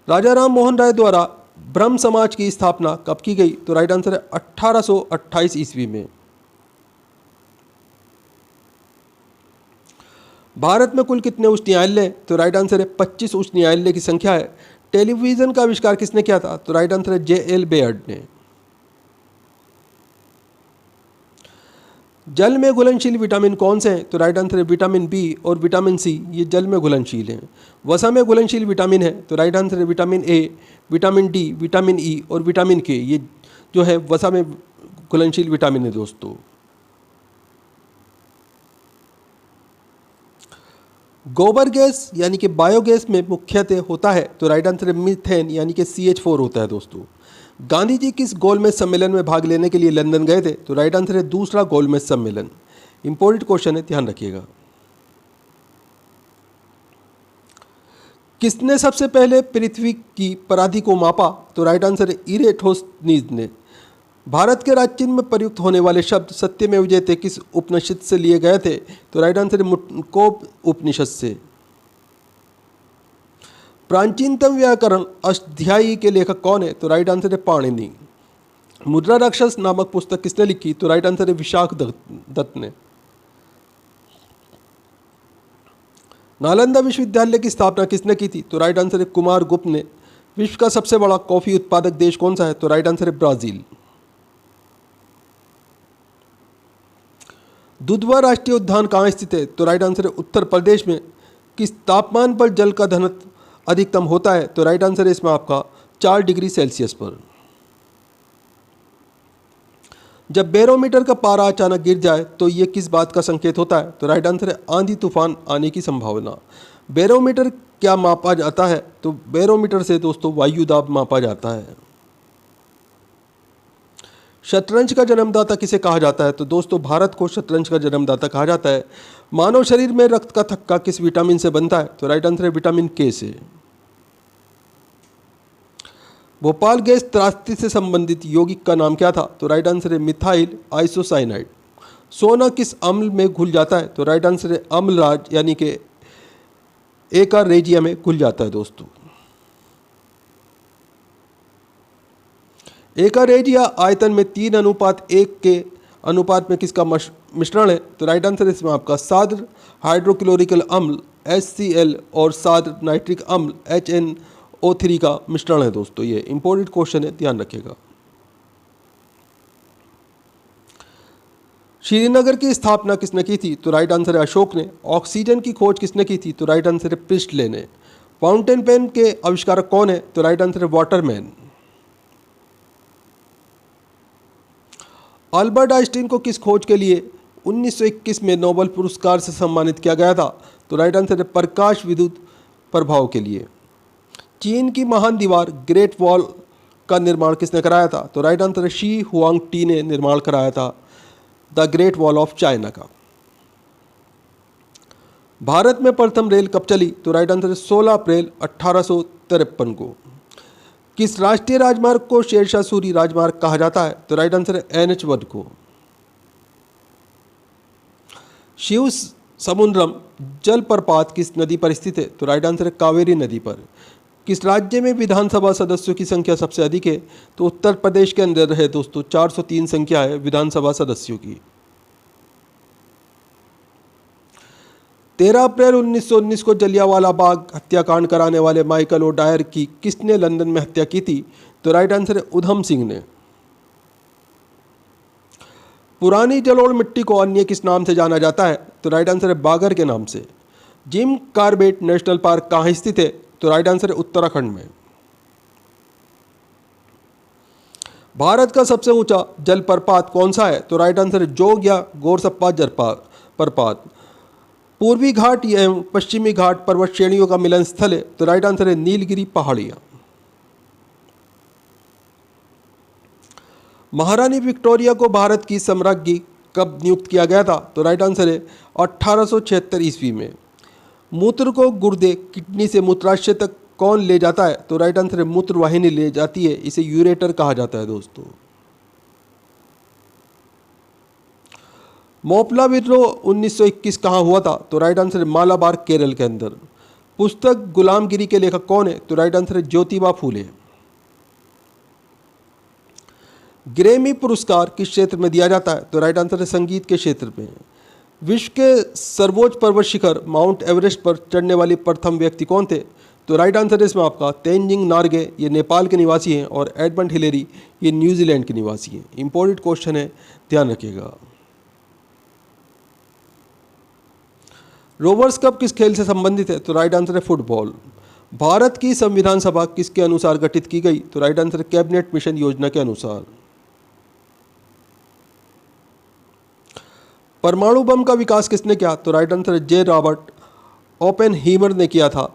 राजा राम मोहन राय द्वारा ब्रह्म समाज की स्थापना कब की गई? तो राइट आंसर है 1828 ईस्वी में। भारत में कुल कितने उच्च न्यायालय? तो राइट आंसर है 25 उच्च न्यायालय की संख्या है। टेलीविजन का आविष्कार किसने किया था? तो राइट आंसर है J.L. बेयर्ड ने। जल में घुलनशील विटामिन कौन से हैं? तो राइट आंसर है विटामिन B और विटामिन C, ये जल में घुलनशील हैं। वसा में घुलनशील विटामिन है? तो राइट आंसर है vitamin A, vitamin D, vitamin E और विटामिन K, ये जो है वसा में घुलनशील विटामिन है दोस्तों। गोबर गैस यानी कि बायोगैस में मुख्यतः होता है? तो राइट आंसर है मीथेन यानी कि CH4 होता है दोस्तों। गांधी जी किस गोलमेज सम्मेलन में भाग लेने के लिए लंदन गए थे? तो राइट आंसर है दूसरा गोलमेज सम्मेलन। इंपॉर्टेंट क्वेश्चन है, ध्यान रखिएगा। किसने सबसे पहले पृथ्वी की पराधि को मापा? तो राइट आंसर है इरेटोस्थनीज ने। भारत के राजचिन्ह में प्रयुक्त होने वाले शब्द सत्यमेव जयते किस उपनिषद से लिए गए थे? तो राइट आंसर है मुंडकोप उपनिषद से। प्राचीनतम व्याकरण अष्टाध्यायी के लेखक कौन है? तो राइट आंसर है पाणिनि। मुद्रा राक्षस नामक पुस्तक किसने लिखी? तो राइट आंसर है विशाख दत्त ने। नालंदा विश्वविद्यालय की स्थापना किसने की थी? तो राइट आंसर है कुमार गुप्त ने। विश्व का सबसे बड़ा कॉफी उत्पादक देश कौन सा है? तो राइट आंसर है ब्राजील। दुधवा राष्ट्रीय उद्यान कहाँ स्थित है? तो राइट आंसर है उत्तर प्रदेश में। किस तापमान पर जल का घनत्व अधिकतम होता है? तो राइट आंसर है इसमें आपका 4 डिग्री सेल्सियस पर। जब बैरोमीटर का पारा अचानक गिर जाए तो ये किस बात का संकेत होता है? तो राइट आंसर है आंधी तूफान आने की संभावना। बैरोमीटर क्या मापा जाता है? तो बैरोमीटर से दोस्तों वायु दाब मापा जाता है। शतरंज का जन्मदाता किसे कहा जाता है? तो दोस्तों भारत को शतरंज का जन्मदाता कहा जाता है। मानव शरीर में रक्त का थक्का किस विटामिन से बनता है? तो राइट आंसर है विटामिन के से। भोपाल गैस त्रासदी से संबंधित यौगिक का नाम क्या था? तो राइट आंसर है मिथाइल आइसोसाइनाइड। सोना किस अम्ल में घुल जाता है? तो राइट आंसर है अम्लराज यानी कि एका रेजिया में घुल जाता है दोस्तों। एका रेजिया आयतन में 3:1 के अनुपात में किसका मिश्रण है? तो राइट आंसर इसमें आपका साद्र हाइड्रोक्लोरिकल अम्ल HCl और साद्र नाइट्रिक अम्ल HNO3 का मिश्रण है दोस्तों। ये इंपॉर्टेंट क्वेश्चन है, ध्यान रखिएगा। श्रीनगर की स्थापना किसने की थी? तो राइट आंसर है अशोक ने। ऑक्सीजन की खोज किसने की थी? तो राइट आंसर है प्रिस्टले ने। फाउंटेन पेन के आविष्कारक कौन है? तो राइट आंसर है वाटरमैन। अल्बर्ट आइंस्टीन को किस खोज के लिए 1921 में नोबेल पुरस्कार से सम्मानित किया गया था? तो राइट आंसर है प्रकाश विद्युत प्रभाव के लिए। चीन की महान दीवार ग्रेट वॉल का निर्माण किसने कराया था? तो राइट आंसर है शी हुआंग टी ने निर्माण कराया था the great wall of China का। भारत में प्रथम रेल कब चली? तो राइट आंसर है 16 अप्रैल 1853 को। किस राष्ट्रीय राजमार्ग को शेरशाह सूरी राजमार्ग कहा जाता है? तो राइट आंसर है NH1 को। शिव समुद्रम जलप्रपात किस नदी पर स्थित है? तो राइट आंसर है कावेरी नदी पर। किस राज्य में विधानसभा सदस्यों की संख्या सबसे अधिक है? तो उत्तर प्रदेश के अंदर है दोस्तों, 403 संख्या है विधानसभा सदस्यों की। 13 अप्रैल 1919 को जलियांवाला बाग हत्याकांड कराने वाले माइकल ओडायर की किसने लंदन में हत्या की थी? तो राइट आंसर है उधम सिंह ने। पुरानी जलोढ़ मिट्टी को अन्य किस नाम से जाना जाता है? तो राइट आंसर है बागर के नाम से। जिम कॉर्बेट नेशनल पार्क कहाँ स्थित है? तो राइट आंसर है उत्तराखंड में। भारत का सबसे ऊंचा जलप्रपात कौन सा है? तो राइट आंसर है जोग या गोरसप्पा जलप्रपात। पूर्वी घाट एवं पश्चिमी घाट पर्वत श्रेणियों का मिलन स्थल है। तो राइट आंसर है नीलगिरी पहाड़ियां। महारानी विक्टोरिया को भारत की सम्राज्ञी कब नियुक्त किया गया था? तो राइट आंसर है 1876 ईस्वी में। मूत्र को गुर्दे किडनी से मूत्राशय तक कौन ले जाता है? तो राइट आंसर है मूत्र वाहिनी ले जाती है, इसे यूरेटर कहा जाता है दोस्तों। मोपला विद्रोह 1921 कहाँ हुआ था? तो राइट आंसर है मालाबार केरल के अंदर। पुस्तक गुलामगिरी के लेखक कौन है? तो राइट आंसर है ज्योतिबा फूले। ग्रैमी पुरस्कार किस क्षेत्र में दिया जाता है? तो राइट आंसर है संगीत के क्षेत्र में। विश्व के सर्वोच्च पर्वत शिखर माउंट एवरेस्ट पर चढ़ने वाले प्रथम व्यक्ति कौन थे? तो राइट आंसर है इसमें आपका तेनजिंग नार्गे, ये नेपाल के निवासी हैं, और एडमंड हिलेरी ये न्यूजीलैंड के निवासी हैं। इंपॉर्टेंट क्वेश्चन है, ध्यान रखिएगा। रोवर्स कप किस खेल से संबंधित है? तो राइट आंसर है फुटबॉल। भारत की संविधान सभा किसके अनुसार गठित की गई? तो राइट आंसर है कैबिनेट मिशन योजना के अनुसार। परमाणु बम का विकास किसने किया? तो राइट आंसर है जे रॉबर्ट ओपेनहीमर ने किया था।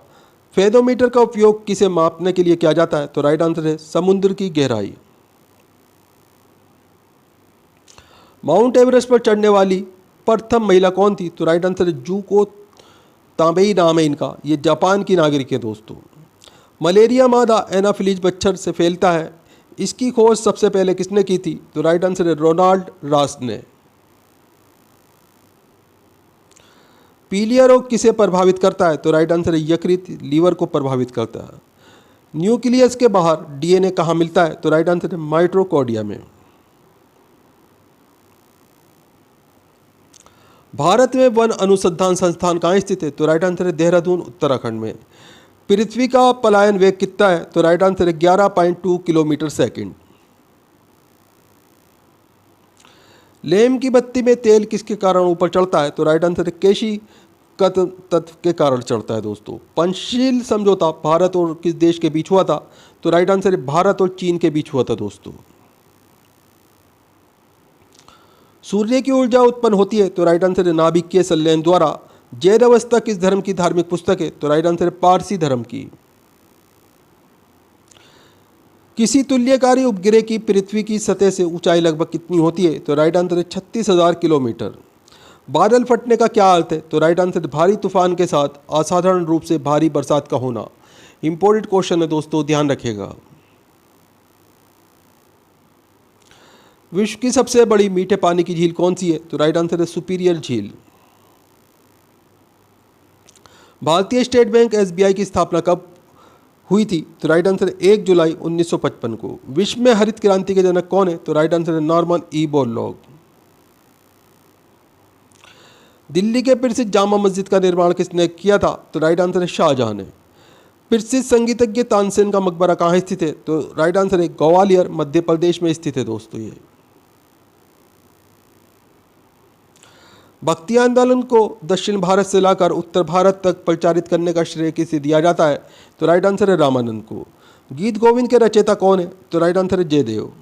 फेदोमीटर का उपयोग किसे मापने के लिए किया जाता है? तो राइट आंसर है समुद्र की गहराई। माउंट एवरेस्ट पर चढ़ने वाली प्रथम महिला कौन थी? तो राइट आंसर है जूको ताबेई नाम है इनका, ये जापान की नागरिक है दोस्तों। मलेरिया मादा एनाफिलीज मच्छर से फैलता है, इसकी खोज सबसे पहले किसने की थी? तो राइट आंसर है रोनाल्ड रास ने। पीलिया रोग किसे प्रभावित करता है? तो राइट आंसर है यकृत लीवर को प्रभावित करता है। न्यूक्लियस के बाहर डीएनए कहाँ मिलता है? तो राइट आंसर है माइटोकॉन्ड्रिया में। भारत में वन अनुसंधान संस्थान कहाँ स्थित है? तो राइट आंसर है देहरादून उत्तराखंड में। पृथ्वी का पलायन वेग कितना है? तो राइट आंसर है 11.2 किलोमीटर सेकंड। लेम की बत्ती में तेल किसके कारण ऊपर चढ़ता है? तो राइट आंसर है केशी कत तत्व के कारण चढ़ता है दोस्तों। पंचशील समझौता भारत और किस देश के बीच हुआ था? तो राइट आंसर है भारत और चीन के बीच हुआ था दोस्तों। सूर्य की ऊर्जा उत्पन्न होती है? तो राइट आंसर है नाभिकीय संलयन द्वारा। जैन अवस्था किस धर्म की धार्मिक पुस्तक है? तो राइट आंसर है पारसी धर्म की। किसी तुल्यकारी उपग्रह की पृथ्वी की सतह से ऊंचाई लगभग कितनी होती है? तो राइट आंसर है 36,000 किलोमीटर। बादल फटने का क्या अर्थ है? तो राइट आंसर है भारी तूफान के साथ असाधारण रूप से भारी बरसात का होना। इंपॉर्टेंट क्वेश्चन है दोस्तों, ध्यान रखिएगा। विश्व की सबसे बड़ी मीठे पानी की झील कौन सी है? तो राइट आंसर है सुपीरियर झील। भारतीय स्टेट बैंक एसबीआई की स्थापना कब हुई थी? तो राइट आंसर है 1 जुलाई 1955 को। विश्व में हरित क्रांति के जनक कौन है? तो राइट आंसर है नॉर्मन ई बोरलॉग। दिल्ली के प्रसिद्ध जामा मस्जिद का निर्माण किसने किया था? तो राइट आंसर है शाहजहां ने। प्रसिद्ध संगीतज्ञ तानसेन का मकबरा कहाँ स्थित है? तो राइट आंसर है ग्वालियर मध्य प्रदेश में स्थित है दोस्तों ये। भक्ति आंदोलन को दक्षिण भारत से लाकर उत्तर भारत तक प्रचारित करने का श्रेय किसे दिया जाता है? तो राइट आंसर है रामानंद को। गीत गोविंद के रचयिता कौन है? तो राइट आंसर है जयदेव।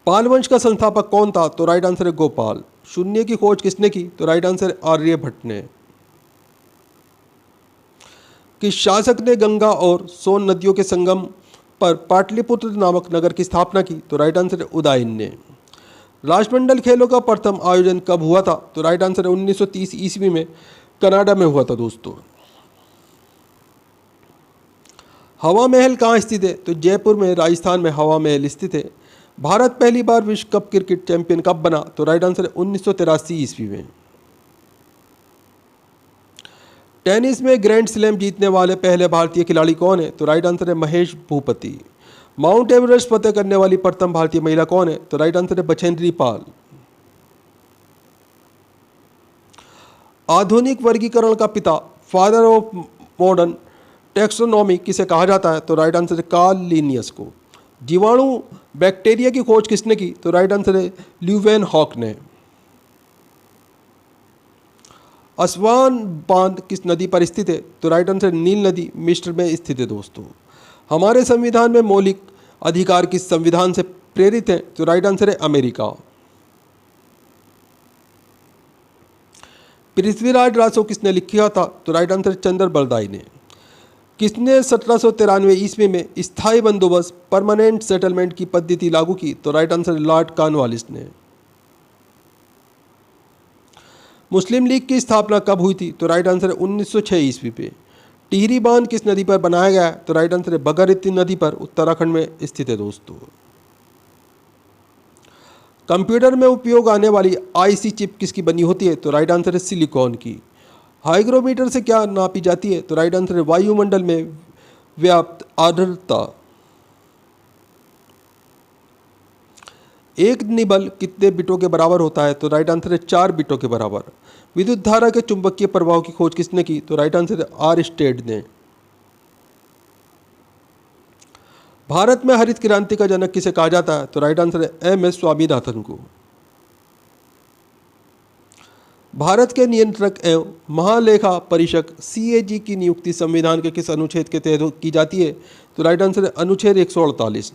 पाल वंश का संस्थापक कौन था? तो राइट आंसर है गोपाल। शून्य की खोज किसने की? तो राइट आंसर है आर्यभट्ट ने। किस शासक ने गंगा और सोन नदियों के संगम पर पाटलिपुत्र नामक नगर की स्थापना की? तो राइट आंसर है उदयन ने। राष्ट्रमंडल खेलों का प्रथम आयोजन कब हुआ था? तो राइट आंसर है 1930 ईस्वी में कनाडा में हुआ था दोस्तों। हवा महल कहाँ स्थित है? तो जयपुर में राजस्थान में हवा महल स्थित है। भारत पहली बार विश्व कप क्रिकेट चैंपियन कब बना? तो राइट आंसर है 1983 ईस्वी में। टेनिस में ग्रैंड स्लैम जीतने वाले पहले भारतीय खिलाड़ी कौन है? तो राइट आंसर है महेश भूपति। माउंट एवरेस्ट फतेह करने वाली प्रथम भारतीय महिला कौन है? तो राइट आंसर है बछेंद्री पाल। आधुनिक वर्गीकरण का पिता, फादर ऑफ मॉडर्न टेक्सोनॉमी किसे कहा जाता है? तो राइट आंसर है कार्ल लिनियस को। जीवाणु बैक्टीरिया की खोज किसने की? तो राइट आंसर है ल्यूवेन हॉक ने। असवान बांध किस नदी पर स्थित है? तो राइट आंसर नील नदी मिस्र में स्थित है दोस्तों। हमारे संविधान में मौलिक अधिकार किस संविधान से प्रेरित है? तो राइट आंसर है अमेरिका। पृथ्वीराज रासो किसने लिखा था? तो राइट आंसर चंद्र बलदाई ने। किसने 1793 ईस्वी में स्थायी बंदोबस्त परमानेंट सेटलमेंट की पद्धति लागू की? तो राइट आंसर लॉर्ड कॉर्नवालिस ने। मुस्लिम लीग की स्थापना कब हुई थी? तो राइट आंसर है 1906 ईस्वी पे। टिहरी बांध किस नदी पर बनाया गया है? तो राइट आंसर है भगीरथी नदी पर उत्तराखंड में स्थित है दोस्तों। कंप्यूटर में उपयोग आने वाली आईसी चिप किसकी बनी होती है? तो राइट आंसर है सिलिकॉन की। हाइग्रोमीटर से क्या नापी जाती है? तो राइट आंसर है वायुमंडल में व्याप्त आर्द्रता। एक निबल कितने बिटों के बराबर होता है? तो राइट आंसर है 4 बिटों के बराबर। विद्युत धारा के चुंबकीय प्रभाव की खोज किसने की? तो राइट आंसर है आर स्टेड ने। भारत में हरित क्रांति का जनक किसे कहा जाता है? तो राइट आंसर है एम एस स्वामीनाथन को। भारत के नियंत्रक एवं महालेखा परीक्षक सीएजी की नियुक्ति संविधान के किस अनुच्छेद के तहत की जाती है? तो राइट आंसर है अनुच्छेद 148।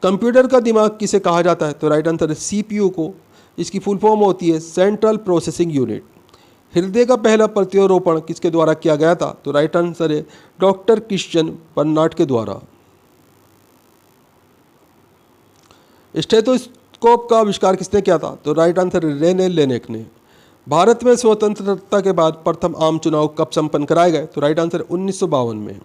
कंप्यूटर का दिमाग किसे कहा जाता है? तो राइट आंसर है सीपीयू को। इसकी फुल फॉर्म होती है सेंट्रल प्रोसेसिंग यूनिट। हृदय का पहला प्रत्यारोपण किसके द्वारा किया गया था? तो राइट आंसर है डॉक्टर क्रिश्चियन बर्नार्ड के द्वारा। स्टेथोस्कोप का आविष्कार किसने किया था? तो राइट आंसर है रेने लेनेक ने। भारत में स्वतंत्रता के बाद प्रथम आम चुनाव कब संपन्न कराए गए? तो राइट आंसर 1952 में।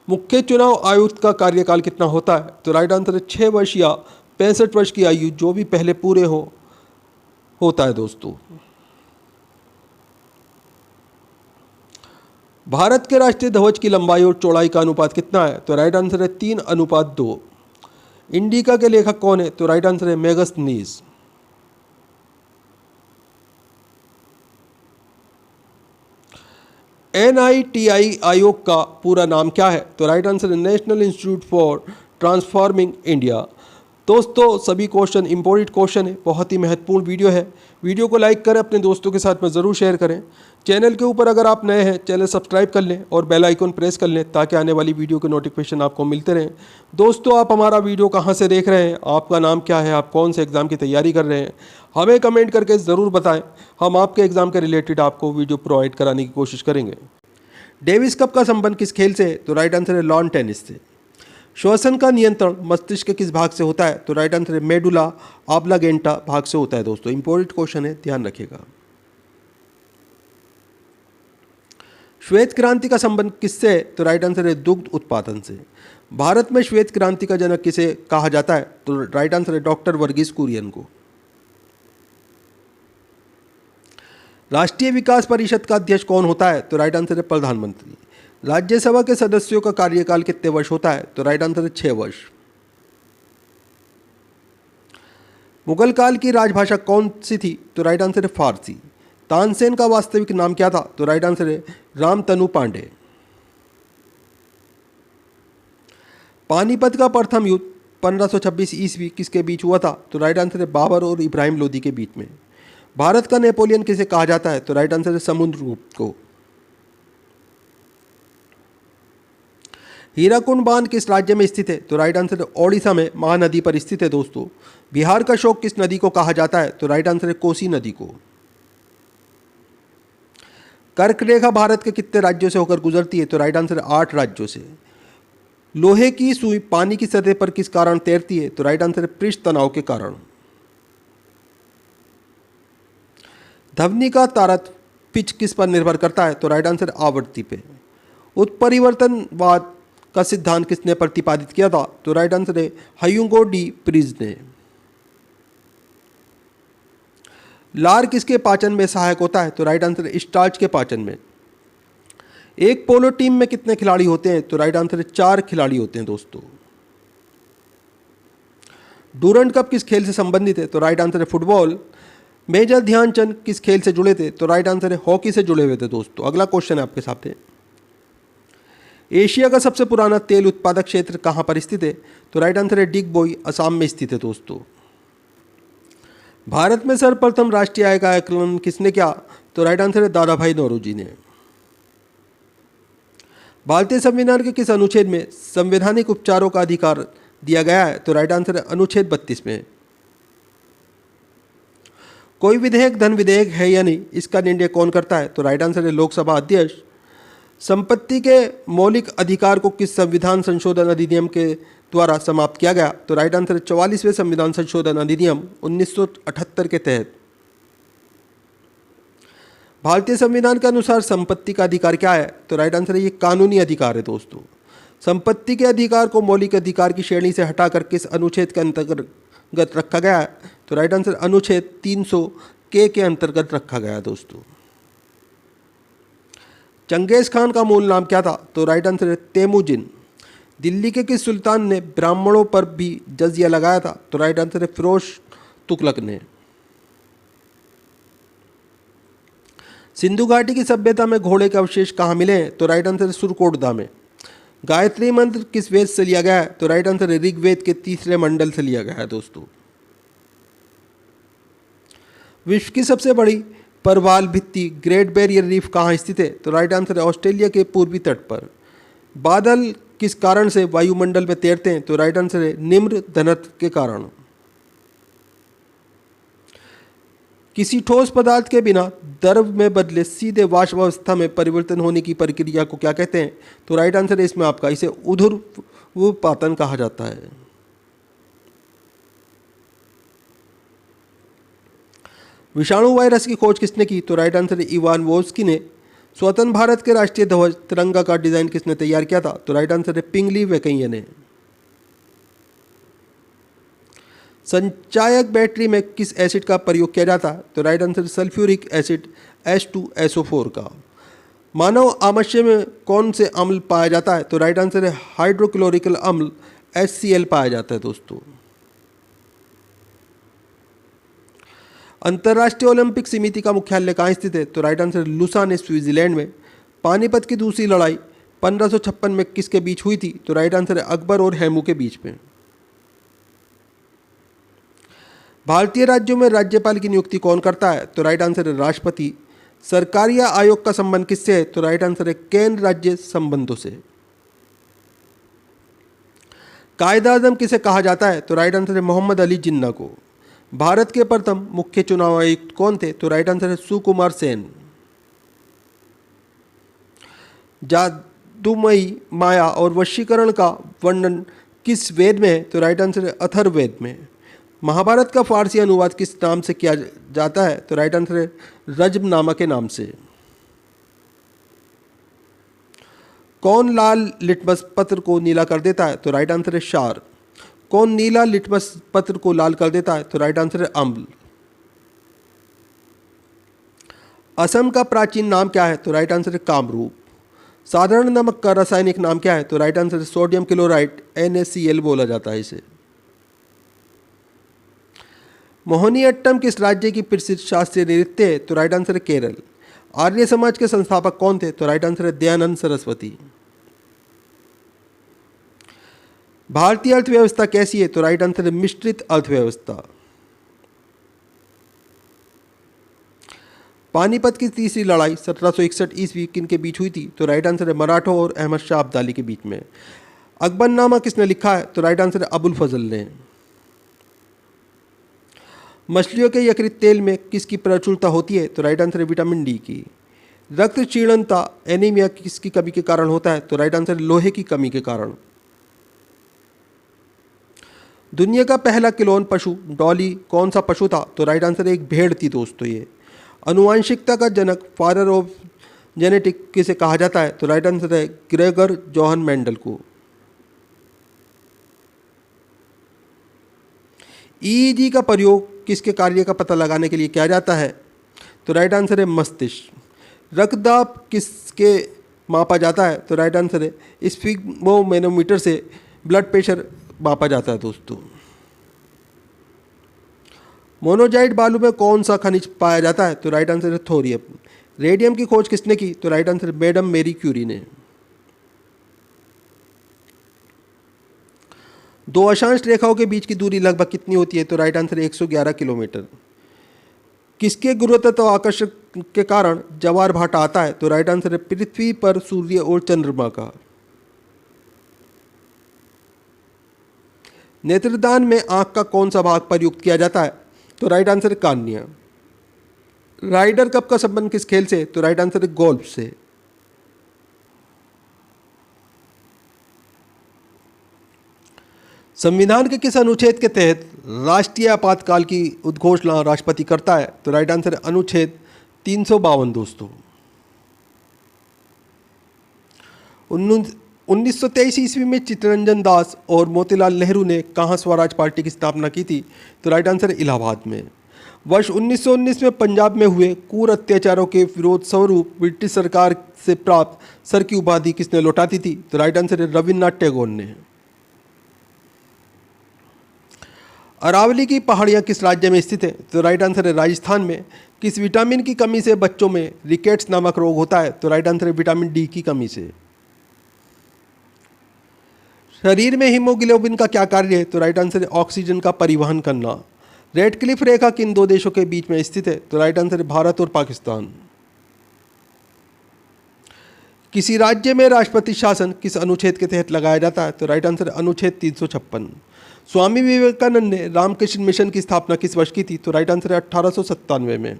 मुख्य चुनाव आयुक्त का कार्यकाल कितना होता है? तो राइट आंसर है 6 वर्ष या 65 वर्ष की आयु जो भी पहले पूरे होता है दोस्तों। भारत के राष्ट्रीय ध्वज की लंबाई और चौड़ाई का अनुपात कितना है? तो राइट आंसर है 3:2। इंडिका के लेखक कौन है? तो राइट आंसर है मेगस्थनीज। NITI आयोग का पूरा नाम क्या है? तो राइट आंसर है national institute for transforming India. दोस्तों सभी क्वेश्चन इंपॉर्टेंट क्वेश्चन है, बहुत ही महत्वपूर्ण वीडियो है। वीडियो को लाइक करें, अपने दोस्तों के साथ में ज़रूर शेयर करें। चैनल के ऊपर अगर आप नए हैं चैनल सब्सक्राइब कर लें और बेल आइकन प्रेस कर लें ताकि आने वाली वीडियो के नोटिफिकेशन आपको मिलते रहें। दोस्तों आप हमारा वीडियो कहाँ से देख रहे हैं, आपका नाम क्या है, आप कौन से एग्ज़ाम की तैयारी कर रहे हैं, हमें कमेंट करके ज़रूर बताएं। हम आपके एग्ज़ाम के रिलेटेड आपको वीडियो प्रोवाइड कराने की कोशिश करेंगे। डेविस कप का संबंध किस खेल से है? तो राइट आंसर है लॉन टेनिस से। श्वसन का नियंत्रण मस्तिष्क के किस भाग से होता है? तो राइट आंसर है मेडुला ऑब्लांगेटा भाग से होता है। दोस्तों इंपॉर्टेंट क्वेश्चन है, ध्यान रखिएगा। श्वेत क्रांति का संबंध किससे है? तो राइट आंसर है दुग्ध उत्पादन से। भारत में श्वेत क्रांति का जनक किसे कहा जाता है? तो राइट आंसर है डॉक्टर वर्गीस कुरियन को। राष्ट्रीय विकास परिषद का अध्यक्ष कौन होता है? तो राइट आंसर है प्रधानमंत्री। राज्यसभा के सदस्यों का कार्यकाल कितने वर्ष होता है? तो राइट आंसर है 6 वर्ष। मुगल काल की राजभाषा कौन सी थी? तो राइट आंसर है फारसी। तानसेन का वास्तविक नाम क्या था? तो राइट आंसर है रामतनु पांडे। पानीपत का प्रथम युद्ध 1526 ईस्वी किसके बीच हुआ था? तो राइट आंसर है बाबर और इब्राहिम लोदी के बीच में। भारत का नेपोलियन किसे कहा जाता है? तो राइट आंसर है समुद्रगुप्त को। हीराकुंड बांध किस राज्य में स्थित है? तो राइट आंसर है ओडिशा में महानदी पर स्थित है। दोस्तों बिहार का शोक किस नदी को कहा जाता है? तो राइट आंसर है कोसी नदी को। कर्क रेखा भारत के कितने राज्यों से होकर गुजरती है? तो राइट आंसर है 8 राज्यों से। लोहे की सुई पानी की सतह पर किस कारण तैरती है? तो राइट आंसर है पृष्ठ तनाव के कारण। ध्वनि का तारत पिच किस पर निर्भर करता है? तो राइट आंसर है आवृत्ति पे। उत्परिवर्तनवाद का सिद्धांत किसने प्रतिपादित किया था? तो राइट आंसर है ह्यूगो डी प्रीज ने। लार किसके पाचन में सहायक होता है? तो राइट आंसर है स्टार्च के पाचन में। एक पोलो टीम में कितने खिलाड़ी होते हैं? तो राइट आंसर है 4 खिलाड़ी होते हैं। दोस्तों डूरंड कप किस खेल से संबंधित है? तो राइट आंसर है फुटबॉल। मेजर ध्यानचंद किस खेल से जुड़े थे? तो राइट आंसर है हॉकी से जुड़े हुए थे। दोस्तों अगला क्वेश्चन है आपके सामने। एशिया का सबसे पुराना तेल उत्पादक क्षेत्र कहाँ पर स्थित है? तो राइट आंसर है डिगबोई, असम में स्थित है। दोस्तों भारत में सर्वप्रथम राष्ट्रीय आय का आकलन किसने किया? तो राइट आंसर है दादा भाई नौरोजी ने। भारतीय संविधान के किस अनुच्छेद में संवैधानिक उपचारों का अधिकार दिया गया है? तो राइट आंसर है अनुच्छेद 32 में। कोई विधेयक धन विधेयक है या नहीं, इसका निर्णय कौन करता है? तो राइट आंसर है लोकसभा अध्यक्ष। संपत्ति के मौलिक अधिकार को किस संविधान संशोधन अधिनियम के द्वारा समाप्त किया गया? तो राइट आंसर है 44वें संविधान संशोधन अधिनियम 1978 के तहत। भारतीय संविधान के अनुसार संपत्ति का अधिकार क्या है? तो राइट आंसर है ये कानूनी अधिकार है। दोस्तों संपत्ति के अधिकार को मौलिक अधिकार की श्रेणी से हटाकर किस अनुच्छेद के अंतर्गत रखा गया है? तो राइट आंसर अनुच्छेद 300 के अंतर्गत रखा गया है। दोस्तों चंगेज खान का मूल नाम क्या था? तो राइट आंसर है तेमुजिन। दिल्ली के किस सुल्तान ने ब्राह्मणों पर भी जजिया लगाया था? तो राइट आंसर है फिरोज तुगलक ने। सिंधु घाटी की सभ्यता में घोड़े के अवशेष कहाँ मिले हैं? तो राइट आंसर है सुरकोटदा में। गायत्री मंत्र किस वेद से लिया गया है? तो राइट आंसर है ऋग्वेद के 3रे मंडल से लिया गया है। दोस्तों विश्व की सबसे बड़ी परवाल भित्ति ग्रेट बैरियर रीफ कहाँ स्थित है? तो राइट आंसर है ऑस्ट्रेलिया के पूर्वी तट पर। बादल किस कारण से वायुमंडल में तैरते हैं? तो राइट आंसर है निम्न घनत्व के कारण। किसी ठोस पदार्थ के बिना द्रव में बदले सीधे वाष्पावस्था में परिवर्तन होने की प्रक्रिया को क्या कहते हैं? तो राइट आंसर है इसमें आपका इसे ऊर्ध्वपातन कहा जाता है। विषाणु वायरस की खोज किसने की? तो राइट आंसर है इवान वोल्स्की ने। स्वतंत्र भारत के राष्ट्रीय ध्वज तिरंगा का डिजाइन किसने तैयार किया था? तो राइट आंसर है पिंगली वेंकैया ने। संचायक बैटरी में किस एसिड का प्रयोग किया जाता है? तो right answer sulphuric acid H2SO4 का। मानव आमाशय में कौन से अम्ल पाया जाता है? तो राइट आंसर है हाइड्रोक्लोरिक अम्ल HCl पाया जाता है। दोस्तों अंतर्राष्ट्रीय ओलंपिक समिति का मुख्यालय कहाँ स्थित है? तो राइट आंसर लुसान स्विट्जरलैंड में। पानीपत की दूसरी लड़ाई 1556 में किसके बीच हुई थी? तो राइट आंसर है अकबर और हेमू के बीच में। भारतीय राज्यों में राज्यपाल की नियुक्ति कौन करता है? तो राइट आंसर है राष्ट्रपति। सरकारी आयोग का संबंध किससे है? तो राइट आंसर है केंद्र राज्य संबंधों से। कायदा आजम किसे कहा जाता है? तो राइट आंसर है मोहम्मद अली जिन्ना को। भारत के प्रथम मुख्य चुनाव आयुक्त कौन थे? तो राइट आंसर है सुकुमार सेन। जादूमयी माया और वशीकरण का वर्णन किस वेद में है? तो राइट आंसर है अथर्ववेद में। महाभारत का फारसी अनुवाद किस नाम से किया जाता है? तो राइट आंसर है रज्मनामा के नाम से। कौन लाल लिटमस पत्र को नीला कर देता है? तो राइट आंसर है क्षार। कौन नीला लिटमस पत्र को लाल कर देता है? तो राइट आंसर है अम्ल। असम का प्राचीन नाम क्या है? तो राइट आंसर है कामरूप। साधारण नमक का रासायनिक नाम क्या है? तो राइट आंसर है सोडियम क्लोराइड, NaCl बोला जाता है इसे। मोहिनीअट्टम किस राज्य की प्रसिद्ध शास्त्रीय नृत्य है? तो राइट आंसर है केरल। आर्य समाज के संस्थापक कौन थे? तो राइट आंसर है दयानंद सरस्वती। भारतीय अर्थव्यवस्था कैसी है? तो राइट आंसर है मिश्रित अर्थव्यवस्था। पानीपत की तीसरी लड़ाई 1761 ईस्वी किन के बीच हुई थी? तो राइट आंसर है मराठों और अहमद शाह अब्दाली के बीच में। अकबरनामा किसने लिखा है? तो राइट आंसर है अबुल फजल ने। मछलियों के यकृत तेल में किसकी प्रचुरता होती है? तो राइट आंसर है विटामिन डी की। रक्त क्षीणता एनीमिया किसकी कमी के कारण होता है? तो राइट आंसर है लोहे की कमी के कारण। दुनिया का पहला क्लोन पशु डॉली कौन सा पशु था? तो राइट आंसर है एक भेड़ थी दोस्तों ये। अनुवांशिकता का जनक फादर ऑफ जेनेटिक किसे कहा जाता है? तो राइट आंसर है ग्रेगर जोहन मेंडल को। ईईजी का प्रयोग किसके कार्य का पता लगाने के लिए किया जाता है? तो राइट आंसर है मस्तिष्क। रक्तदाब किसके मापा जाता है? तो राइट आंसर है स्फिग्मोमेनोमीटर से ब्लड प्रेशर मापा जाता है दोस्तों। मोनोजाइट बालू में कौन सा खनिज पाया जाता है? तो राइट आंसर है थोरियम। रेडियम की खोज किसने की? तो राइट आंसर है मैडम मेरी क्यूरी ने। दो अक्षांश रेखाओं के बीच की दूरी लगभग कितनी होती है? तो राइट आंसर है 111 किलोमीटर। किसके गुरुत्वाकर्षण आकर्षण के कारण ज्वार भाटा आता है? तो राइट आंसर है पृथ्वी पर सूर्य और चंद्रमा का। नेत्रदान में आंख का कौन सा भाग प्रयुक्त किया जाता है? तो राइट आंसर है कार्निया। राइडर कप का संबंध किस खेल से? तो राइट आंसर है गोल्फ से। संविधान के किस अनुच्छेद के तहत राष्ट्रीय आपातकाल की उद्घोषणा राष्ट्रपति करता है? तो राइट आंसर है अनुच्छेद 352 दोस्तों। 1923 ईस्वी में चित्तरंजन दास और मोतीलाल नेहरू ने कहाँ स्वराज पार्टी की स्थापना की थी? तो राइट आंसर है इलाहाबाद में। वर्ष 1919 में पंजाब में हुए क्रूर अत्याचारों के विरोध स्वरूप ब्रिटिश सरकार से प्राप्त सर की उपाधि किसने लौटाती थी? तो राइट आंसर है रविन्द्रनाथ टैगोर ने। अरावली की पहाड़ियाँ किस राज्य में स्थित है? तो राइट आंसर है राजस्थान में। किस विटामिन की कमी से बच्चों में रिकेट्स नामक रोग होता है? तो राइट आंसर है विटामिन डी की कमी से। शरीर में हीमोग्लोबिन का क्या कार्य है? तो राइट आंसर है ऑक्सीजन का परिवहन करना। रेड क्लिफ रेखा किन दो देशों के बीच में स्थित है? तो राइट आंसर है भारत और पाकिस्तान। किसी राज्य में राष्ट्रपति शासन किस अनुच्छेद के तहत लगाया जाता है? तो राइट आंसर है अनुच्छेद 356। स्वामी विवेकानंद ने रामकृष्ण मिशन की स्थापना किस वर्ष की थी? तो राइट आंसर है 1897 में।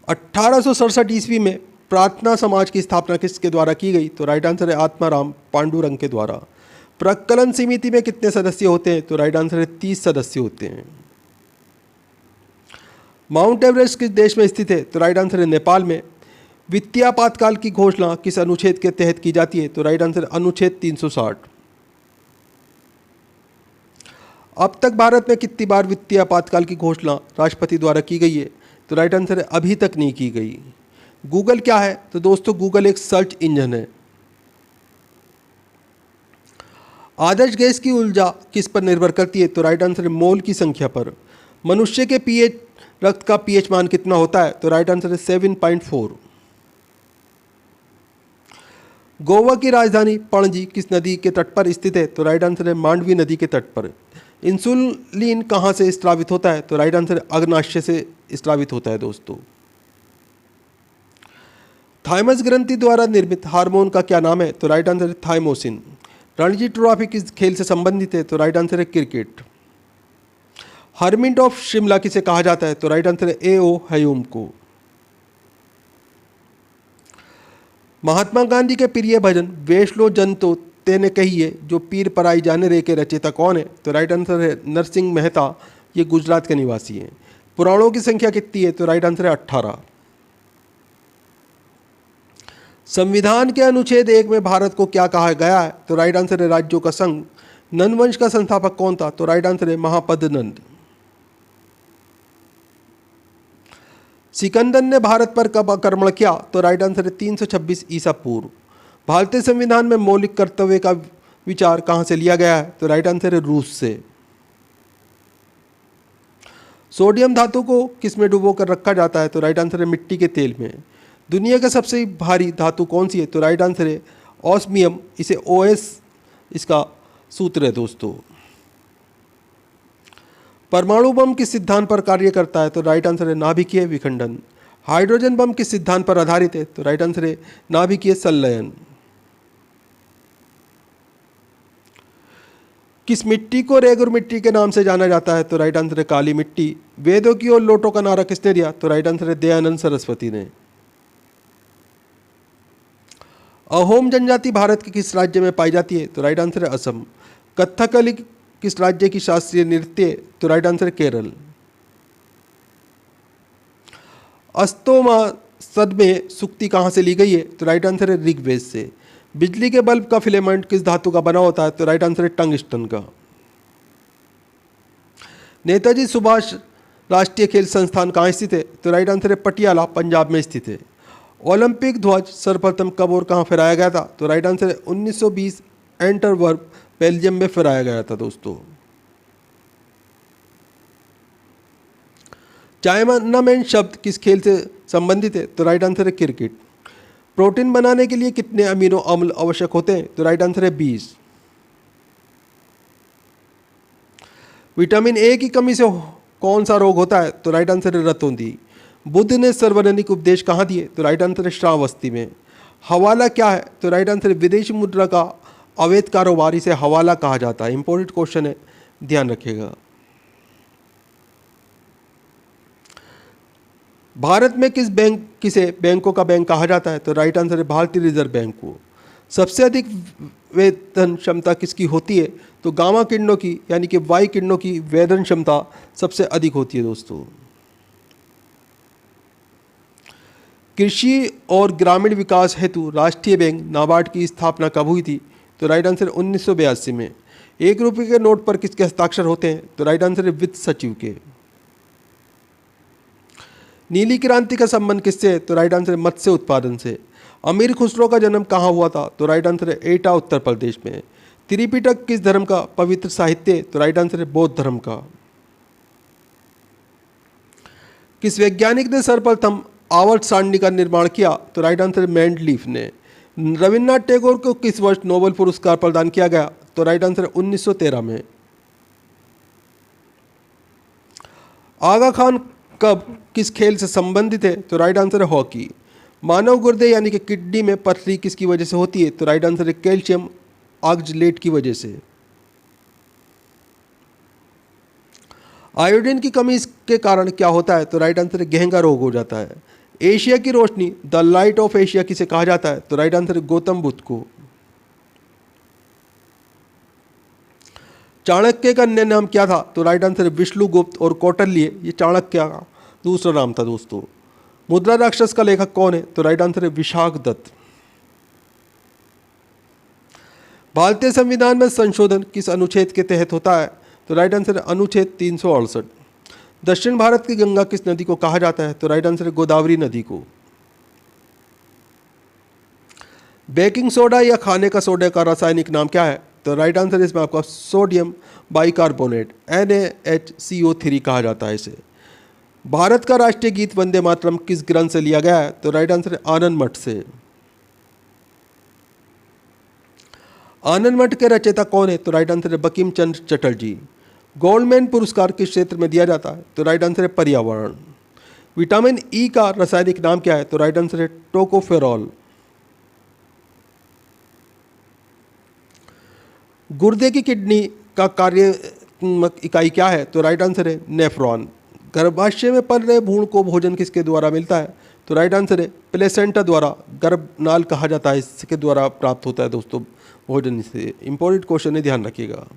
1867 ईस्वी में प्रार्थना समाज की स्थापना किसके द्वारा की गई? तो राइट आंसर है आत्माराम पांडुरंग के द्वारा। प्रकलन समिति में कितने सदस्य होते हैं? तो राइट आंसर है 30 सदस्य होते हैं। माउंट एवरेस्ट किस देश में स्थित है? तो राइट आंसर है नेपाल में। वित्तीय आपातकाल की घोषणा किस अनुच्छेद के तहत की जाती है? तो राइट आंसर अनुच्छेद 360। अब तक भारत में कितनी बार वित्तीय आपातकाल की घोषणा राष्ट्रपति द्वारा की गई है? तो राइट आंसर है अभी तक नहीं की गई। गूगल क्या है? तो दोस्तों गूगल एक सर्च इंजन है। आदर्श गैस की ऊर्जा किस पर निर्भर करती है? तो राइट आंसर है मोल की संख्या पर। मनुष्य के पीएच रक्त का पीएच मान कितना होता है? तो राइट आंसर है 7.4। गोवा की राजधानी पणजी किस नदी के तट पर स्थित है? तो राइट आंसर है मांडवी नदी के तट पर। इंसुलिन कहाँ से स्रावित होता है? तो राइट आंसर है अग्नाशय से स्रावित होता है दोस्तों। थाइमस ग्रंथि द्वारा निर्मित हार्मोन का क्या नाम है? तो राइट आंसर है थाइमोसिन। रणजी ट्रॉफी किस खेल से संबंधित है? तो राइट आंसर है क्रिकेट। हरमिंट ऑफ शिमला किसे कहा जाता है? तो राइट आंसर है ए.ओ. हयूम को। महात्मा गांधी के प्रिय भजन वेशलो जन तो तेने कहिए जो पीर पराई जाने रे के रचयिता कौन है? तो राइट आंसर है नरसिंह मेहता, ये गुजरात के निवासी हैं। पुराणों की संख्या कितनी है? तो राइट आंसर है 18। संविधान के अनुच्छेद 1 में भारत को क्या कहा गया है? तो राइट आंसर है राज्यों का संघ। नंद वंश का संस्थापक कौन था? तो राइट आंसर है महापद नंद। सिकंदर ने भारत पर कब आक्रमण किया? तो राइट आंसर है 326 ईसा पूर्व। भारतीय संविधान में मौलिक कर्तव्य का विचार कहाँ से लिया गया है? तो राइट आंसर है रूस से। सोडियम धातु को किस में डुबो कर रखा जाता है? तो राइट आंसर है मिट्टी के तेल में। दुनिया का सबसे भारी धातु कौन सी है? तो राइट आंसर है ऑस्मियम, इसे OS इसका सूत्र है दोस्तों। परमाणु बम किस सिद्धांत पर कार्य करता है? तो राइट आंसर है नाभिकीय विखंडन। हाइड्रोजन बम किस सिद्धांत पर आधारित है? तो राइट आंसर है नाभिकीय संलयन। किस मिट्टी को रेगुर मिट्टी के नाम से जाना जाता है? तो राइट आंसर है काली मिट्टी। वेदों की ओर लौटो का नारा किसने दिया? तो राइट आंसर है दयानंद सरस्वती ने। अहोम जनजाति भारत के किस राज्य में पाई जाती है? तो राइट आंसर है असम। कथकली किस राज्य की शास्त्रीय नृत्य है? तो राइट आंसर है केरल। अस्तोमा सद में सुक्ति कहाँ से ली गई है? तो राइट आंसर है ऋग्वेद से। बिजली के बल्ब का फिलेमेंट किस धातु का बना होता है? तो राइट आंसर है टंगस्टन का। नेताजी सुभाष राष्ट्रीय खेल संस्थान कहाँ स्थित है? तो राइट आंसर है पटियाला, पंजाब में स्थित है। ओलंपिक ध्वज सर्वप्रथम कब और कहाँ फहराया गया था? तो राइट आंसर है 1920 एंटरवर्प, बेल्जियम में फहराया गया था दोस्तों। चाइनामैन शब्द किस खेल से संबंधित है? तो राइट आंसर है क्रिकेट। प्रोटीन बनाने के लिए कितने अमीनो अम्ल आवश्यक होते हैं? तो राइट आंसर है 20। विटामिन ए की कमी से कौन सा रोग होता है? तो राइट आंसर है रतौंधी। बुद्ध ने सार्वजनिक उपदेश कहाँ दिए? तो राइट आंसर है श्रावस्ती में। हवाला क्या है? तो राइट आंसर है विदेशी मुद्रा का अवैध कारोबार, इसे हवाला कहा जाता है। इंपॉर्टेंट क्वेश्चन है, ध्यान रखिएगा। भारत में किसे बैंकों का बैंक कहा जाता है? तो राइट आंसर है भारतीय रिजर्व बैंक को। सबसे अधिक वेदन क्षमता किसकी होती है? तो गामा किरणों की, यानी कि वाई किरणों की वेदन क्षमता सबसे अधिक होती है दोस्तों। कृषि और ग्रामीण विकास हेतु राष्ट्रीय बैंक नाबार्ड की स्थापना कब हुई थी? तो राइट आंसर 1982 में। 1 रुपये के नोट पर किसके हस्ताक्षर होते हैं? तो राइट आंसर है वित्त सचिव के। नीली क्रांति का संबंध किससे है? तो राइट आंसर है मत्स्य उत्पादन से। अमीर खुसरो का जन्म कहाँ हुआ था? तो राइट आंसर है एटा, उत्तर प्रदेश में। त्रिपिटक किस धर्म का पवित्र साहित्य है? तो राइट आंसर है बौद्ध धर्म का। किस वैज्ञानिक ने सर्वप्रथम आवर्त सारणी का निर्माण किया? तो राइट आंसर है मेंडलीफ ने। रविन्द्रनाथ टैगोर को किस वर्ष नोबेल पुरस्कार प्रदान किया गया? तो राइट आंसर है 1913 में। आगा खान कब किस खेल से संबंधित है? तो राइट आंसर है हॉकी। मानव गुर्दे यानी कि किडनी में पथरी किसकी वजह से होती है? तो राइट आंसर है कैल्शियम ऑक्सलेट की वजह से। आयोडीन की कमी के कारण क्या होता है? तो राइट आंसर है घेंगा रोग हो जाता है। एशिया की रोशनी, द लाइट ऑफ एशिया किसे कहा जाता है? तो राइट आंसर है गौतम बुद्ध को। चाणक्य का अन्य नाम क्या था? तो राइट आंसर है विष्णुगुप्त, और कौटिल्य ये चाणक्य का दूसरा नाम था दोस्तों। मुद्रा राक्षस का लेखक कौन है? तो राइट आंसर है विशाख दत्त। भारतीय संविधान में संशोधन किस अनुच्छेद के तहत होता है? तो राइट आंसर है अनुच्छेद 368। दक्षिण भारत की गंगा किस नदी को कहा जाता है? तो राइट आंसर है गोदावरी नदी को। बेकिंग सोडा या खाने का सोडा का रासायनिक नाम क्या है? तो राइट आंसर है इसमें आपका सोडियम बाइकार्बोनेट, NaHCO3 कहा जाता है इसे। भारत का राष्ट्रीय गीत वंदे मातरम किस ग्रंथ से लिया गया है? तो राइट आंसर है आनंद मठ से। आनंद मठ के रचयिता कौन है? तो राइट आंसर है बंकिम चंद्र चटर्जी। गोल्डमैन पुरस्कार किस क्षेत्र में दिया जाता है? तो राइट आंसर है पर्यावरण। विटामिन ई का रासायनिक नाम क्या है? तो राइट आंसर है टोकोफेरॉल। गुर्दे की किडनी का कार्यात्मक इकाई क्या है? तो राइट आंसर है नेफ्रॉन। गर्भाशय में पल रहे भ्रूण को भोजन किसके द्वारा मिलता है? तो राइट आंसर है प्लेसेंटा द्वारा। गर्भनाल कहा जाता है, इसके द्वारा प्राप्त होता है दोस्तों भोजन से। इंपॉर्टेंट क्वेश्चन है, ध्यान रखिएगा।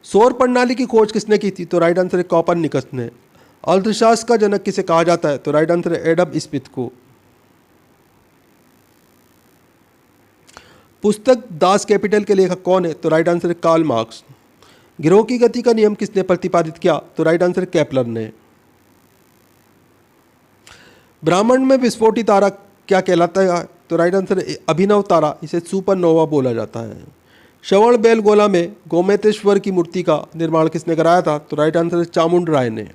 सौर प्रणाली की खोज किसने की थी? तो राइट आंसर है कॉपरनिकस ने। अर्थशास्त्र का जनक किसे कहा जाता है? तो राइट आंसर है एडम स्मिथ को। पुस्तक दास कैपिटल के लेखक कौन है? तो राइट आंसर है कार्ल मार्क्स। गिरोह की गति का नियम किसने प्रतिपादित किया? तो राइट आंसर है केपलर ने। ब्रह्मांड में विस्फोटी तारा क्या कहलाता है? तो राइट आंसर है अभिनव तारा, इसे सुपरनोवा बोला जाता है। श्रवण बेलगोला में गोमतेश्वर की मूर्ति का निर्माण किसने कराया था? तो राइट आंसर है चामुंड राय ने।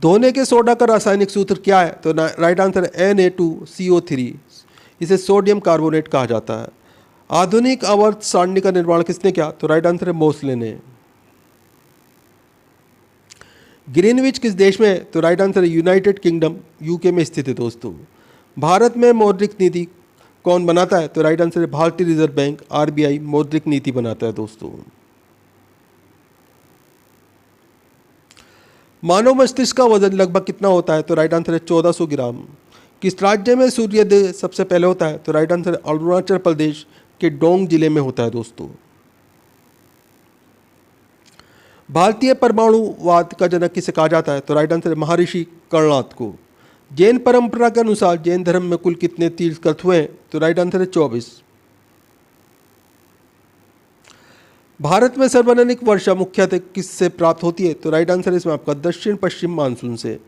धोने के सोडा का रासायनिक सूत्र क्या है? तो राइट आंसर है Na2CO3, इसे सोडियम कार्बोनेट कहा जाता है। आधुनिक आवर्त सारणी का निर्माण किसने किया? तो राइट आंसर है मोसले ने। ग्रीनविच किस देश में है? तो राइट आंसर है यूनाइटेड किंगडम, यूके में स्थित है दोस्तों। भारत में मौद्रिक नीति कौन बनाता है? तो राइट आंसर है भारतीय रिजर्व बैंक, RBI मौद्रिक नीति बनाता है दोस्तों। मानव मस्तिष्क का वजन लगभग कितना होता है? तो राइट आंसर है 1400 ग्राम। किस राज्य में सूर्योदय सबसे पहले होता है? तो राइट आंसर है अरुणाचल प्रदेश के डोंग जिले में होता है दोस्तों। भारतीय परमाणुवाद का जनक किसे कहा जाता है? तो राइट आंसर है महर्षि कर्णाद को। जैन परंपरा के अनुसार जैन धर्म में कुल कितने तीर्थंकर हुए हैं? तो राइट आंसर है 24। भारत में सर्वाधिक वर्षा मुख्यतः किससे प्राप्त होती है? तो राइट आंसर है इसमें आपका दक्षिण पश्चिम मानसून से।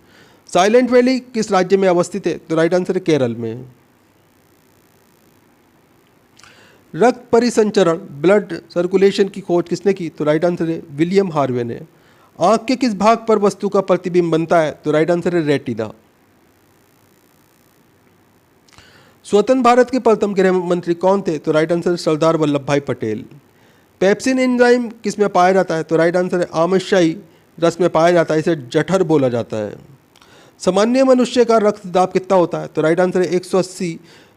साइलेंट वैली किस राज्य में अवस्थित है? तो राइट आंसर है केरल में। रक्त परिसंचरण ब्लड सर्कुलेशन की खोज किसने की? तो राइट आंसर है विलियम हार्वे ने। आंख के किस भाग पर वस्तु का प्रतिबिंब बनता है? तो राइट आंसर है रेटिना। स्वतंत्र भारत के प्रथम गृह मंत्री कौन थे? तो राइट आंसर है सरदार वल्लभ भाई पटेल। पेप्सिन एंजाइम किस में पाया जाता है? तो राइट आंसर है आमाशयी रस में पाया जाता है, इसे जठर बोला जाता है। सामान्य मनुष्य का रक्तदाब कितना होता है? तो राइट आंसर है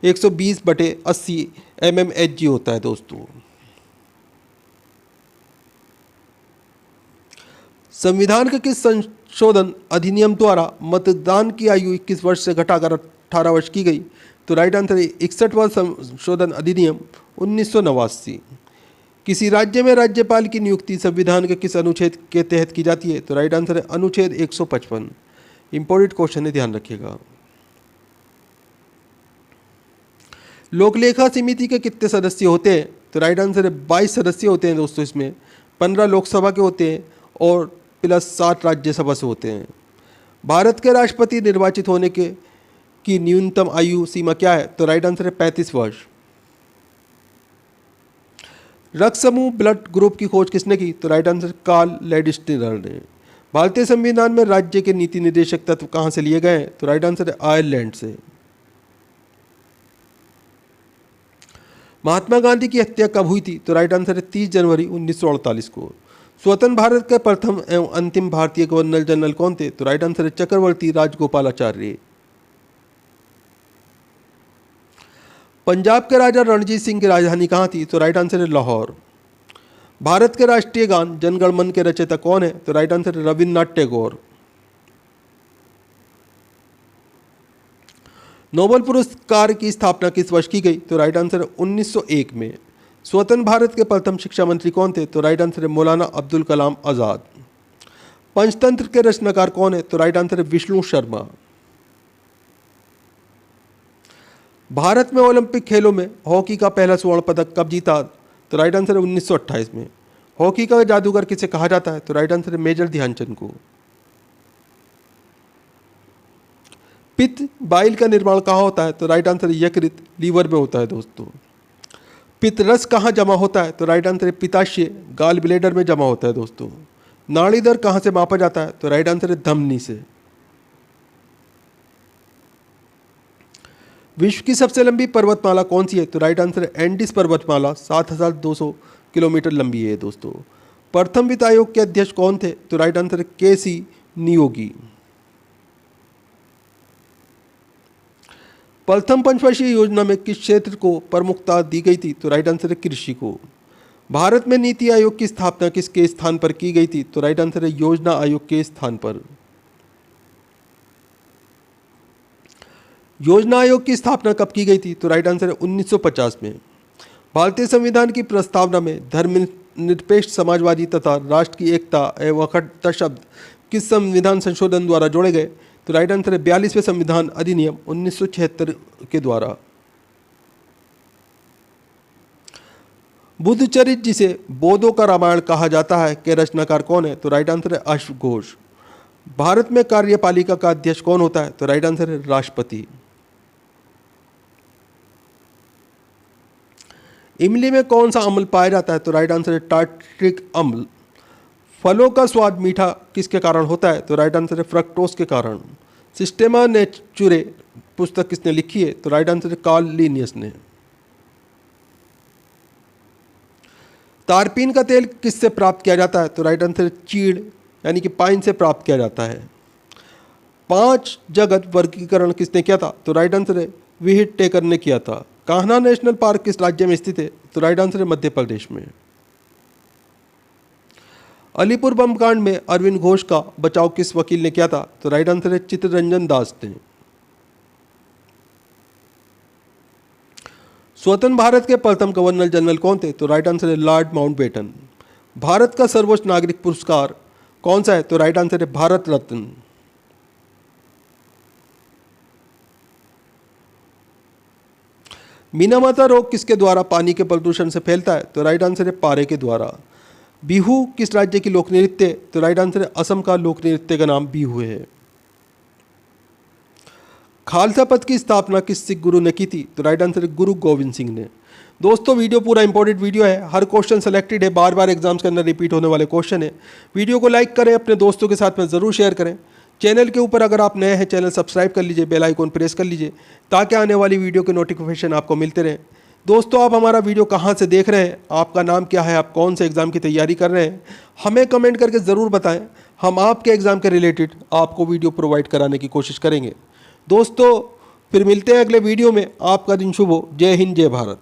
120/80 mmHg होता है दोस्तों। संविधान के किस संशोधन अधिनियम द्वारा मतदान की आयु 21 वर्ष से घटाकर 18 वर्ष की गई? तो राइट आंसर है 61वां संशोधन अधिनियम 1989। किसी राज्य में राज्यपाल की नियुक्ति संविधान के किस अनुच्छेद के तहत की जाती है? तो राइट आंसर है अनुच्छेद 155। इंपॉर्टेंट क्वेश्चन है, ध्यान रखिएगा। लोकलेखा समिति के कितने सदस्य होते हैं? तो राइट आंसर है 22 सदस्य होते हैं दोस्तों। इसमें 15 लोकसभा के होते हैं और प्लस 7 राज्यसभा से होते हैं। भारत के राष्ट्रपति निर्वाचित होने के की न्यूनतम आयु सीमा क्या है? तो राइट आंसर है 35 वर्ष। रक्त समूह ब्लड ग्रुप की खोज किसने की? तो राइट आंसर कार्ल लैंडस्टीनर ने। भारतीय संविधान में राज्य के नीति निर्देशक तत्व कहाँ से लिए गए हैं? तो राइट आंसर है आयरलैंड से। महात्मा गांधी की हत्या कब हुई थी? तो राइट आंसर है 30 जनवरी 1948 को। स्वतंत्र भारत के प्रथम एवं अंतिम भारतीय गवर्नर जनरल कौन थे? तो राइट आंसर है चक्रवर्ती राजगोपालाचार्य। पंजाब के राजा रणजीत सिंह की राजधानी कहाँ थी? तो राइट आंसर है लाहौर। भारत के राष्ट्रीय गान जन गण मन के रचयिता कौन है? तो राइट आंसर है रविन्द्रनाथ टैगोर। नोबेल पुरस्कार की स्थापना किस वर्ष की गई? तो राइट आंसर है 1901 में। स्वतंत्र भारत के प्रथम शिक्षा मंत्री कौन थे? तो राइट आंसर है मौलाना अब्दुल कलाम आज़ाद। पंचतंत्र के रचनाकार कौन है? तो राइट आंसर है विष्णु शर्मा। भारत में ओलंपिक खेलों में हॉकी का पहला स्वर्ण पदक कब जीता? तो राइट आंसर है 1928 में। हॉकी का जादूगर किसे कहा जाता है? तो राइट आंसर है मेजर ध्यानचंद को। पित्त बाइल का निर्माण कहाँ होता है? तो राइट आंसर है यकृत लीवर में होता है दोस्तों। पित्तरस कहाँ जमा होता है? तो राइट आंसर है पित्ताशय, गाल ब्लेडर में जमा होता है दोस्तों। नाड़ी दर कहाँ से मापा जाता है? तो राइट आंसर है धमनी से। विश्व की सबसे लंबी पर्वतमाला कौन सी है? तो राइट आंसर है एंडीज पर्वतमाला, 7,200 किलोमीटर लंबी है दोस्तों। प्रथम वित्त आयोग के अध्यक्ष कौन थे? तो राइट आंसर है केसी नियोगी। प्रथम पंचवर्षीय योजना में किस क्षेत्र को प्रमुखता दी गई थी? तो राइट आंसर है कृषि को। भारत में नीति आयोग की स्थापना किसके स्थान पर की गई थी? तो राइट आंसर है योजना आयोग के स्थान पर। योजना आयोग की स्थापना कब की गई थी? तो राइट आंसर है 1950 में। भारतीय संविधान की प्रस्तावना में धर्मनिरपेक्ष, समाजवादी तथा राष्ट्र की एकता एवं अखंडता शब्द किस संविधान संशोधन द्वारा जोड़े गए? तो राइट आंसर है 42वें संविधान अधिनियम 1976 के द्वारा। बुद्धचरित जिसे बोधों का रामायण कहा जाता है के रचनाकार कौन है? तो राइट आंसर है अश्वघोष। भारत में कार्यपालिका का अध्यक्ष कौन होता है? तो राइट आंसर है राष्ट्रपति। इमली में कौन सा अम्ल पाया जाता है? तो राइट आंसर है टार्ट्रिक अम्ल। फलों का स्वाद मीठा किसके कारण होता है? तो राइट आंसर है फ्रक्टोज के कारण। सिस्टेमा नेचुरे पुस्तक किसने लिखी है? तो राइट आंसर है कार्ल लिनियस ने। तारपीन का तेल किससे प्राप्त किया जाता है? तो राइट आंसर है चीड़ यानी कि पाइन से प्राप्त किया जाता है। 5 जगत वर्गीकरण किसने किया था? तो राइट आंसर है विहिट टेकर ने किया था। कान्हा नेशनल पार्क किस राज्य में स्थित है? तो राइट आंसर है मध्य प्रदेश में। अलीपुर बम कांड में अरविंद घोष का बचाव किस वकील ने किया था? तो राइट आंसर है चित्तरंजन दास ने। स्वतंत्र भारत के प्रथम गवर्नर जनरल कौन थे? तो राइट आंसर है लॉर्ड माउंटबेटन। भारत का सर्वोच्च नागरिक पुरस्कार कौन सा है? तो राइट आंसर है भारत रत्न। मीनामाता रोग किसके द्वारा पानी के प्रदूषण से फैलता है? तो राइट आंसर है पारे के द्वारा। बिहू किस राज्य की लोक नृत्य है? तो राइट आंसर है असम का लोक नृत्य का नाम बिहू है। खालसा पंथ की स्थापना किस सिख गुरु ने की थी? तो राइट आंसर है गुरु गोविंद सिंह ने। दोस्तों वीडियो पूरा इंपॉर्टेंट वीडियो है, हर क्वेश्चन सेलेक्टेड है, बार बार एग्जाम्स के अंदर रिपीट होने वाले क्वेश्चन है। वीडियो को लाइक करें, अपने दोस्तों के साथ में ज़रूर शेयर करें। चैनल के ऊपर अगर आप नए हैं चैनल सब्सक्राइब कर लीजिए, बेल आइकॉन प्रेस कर लीजिए ताकि आने वाली वीडियो के नोटिफिकेशन आपको मिलते रहें। दोस्तों आप हमारा वीडियो कहाँ से देख रहे हैं, आपका नाम क्या है, आप कौन से एग्ज़ाम की तैयारी कर रहे हैं, हमें कमेंट करके ज़रूर बताएं। हम आपके एग्ज़ाम के रिलेटेड आपको वीडियो प्रोवाइड कराने की कोशिश करेंगे। दोस्तों फिर मिलते हैं अगले वीडियो में। आपका दिन शुभ हो। जय हिंद, जय भारत।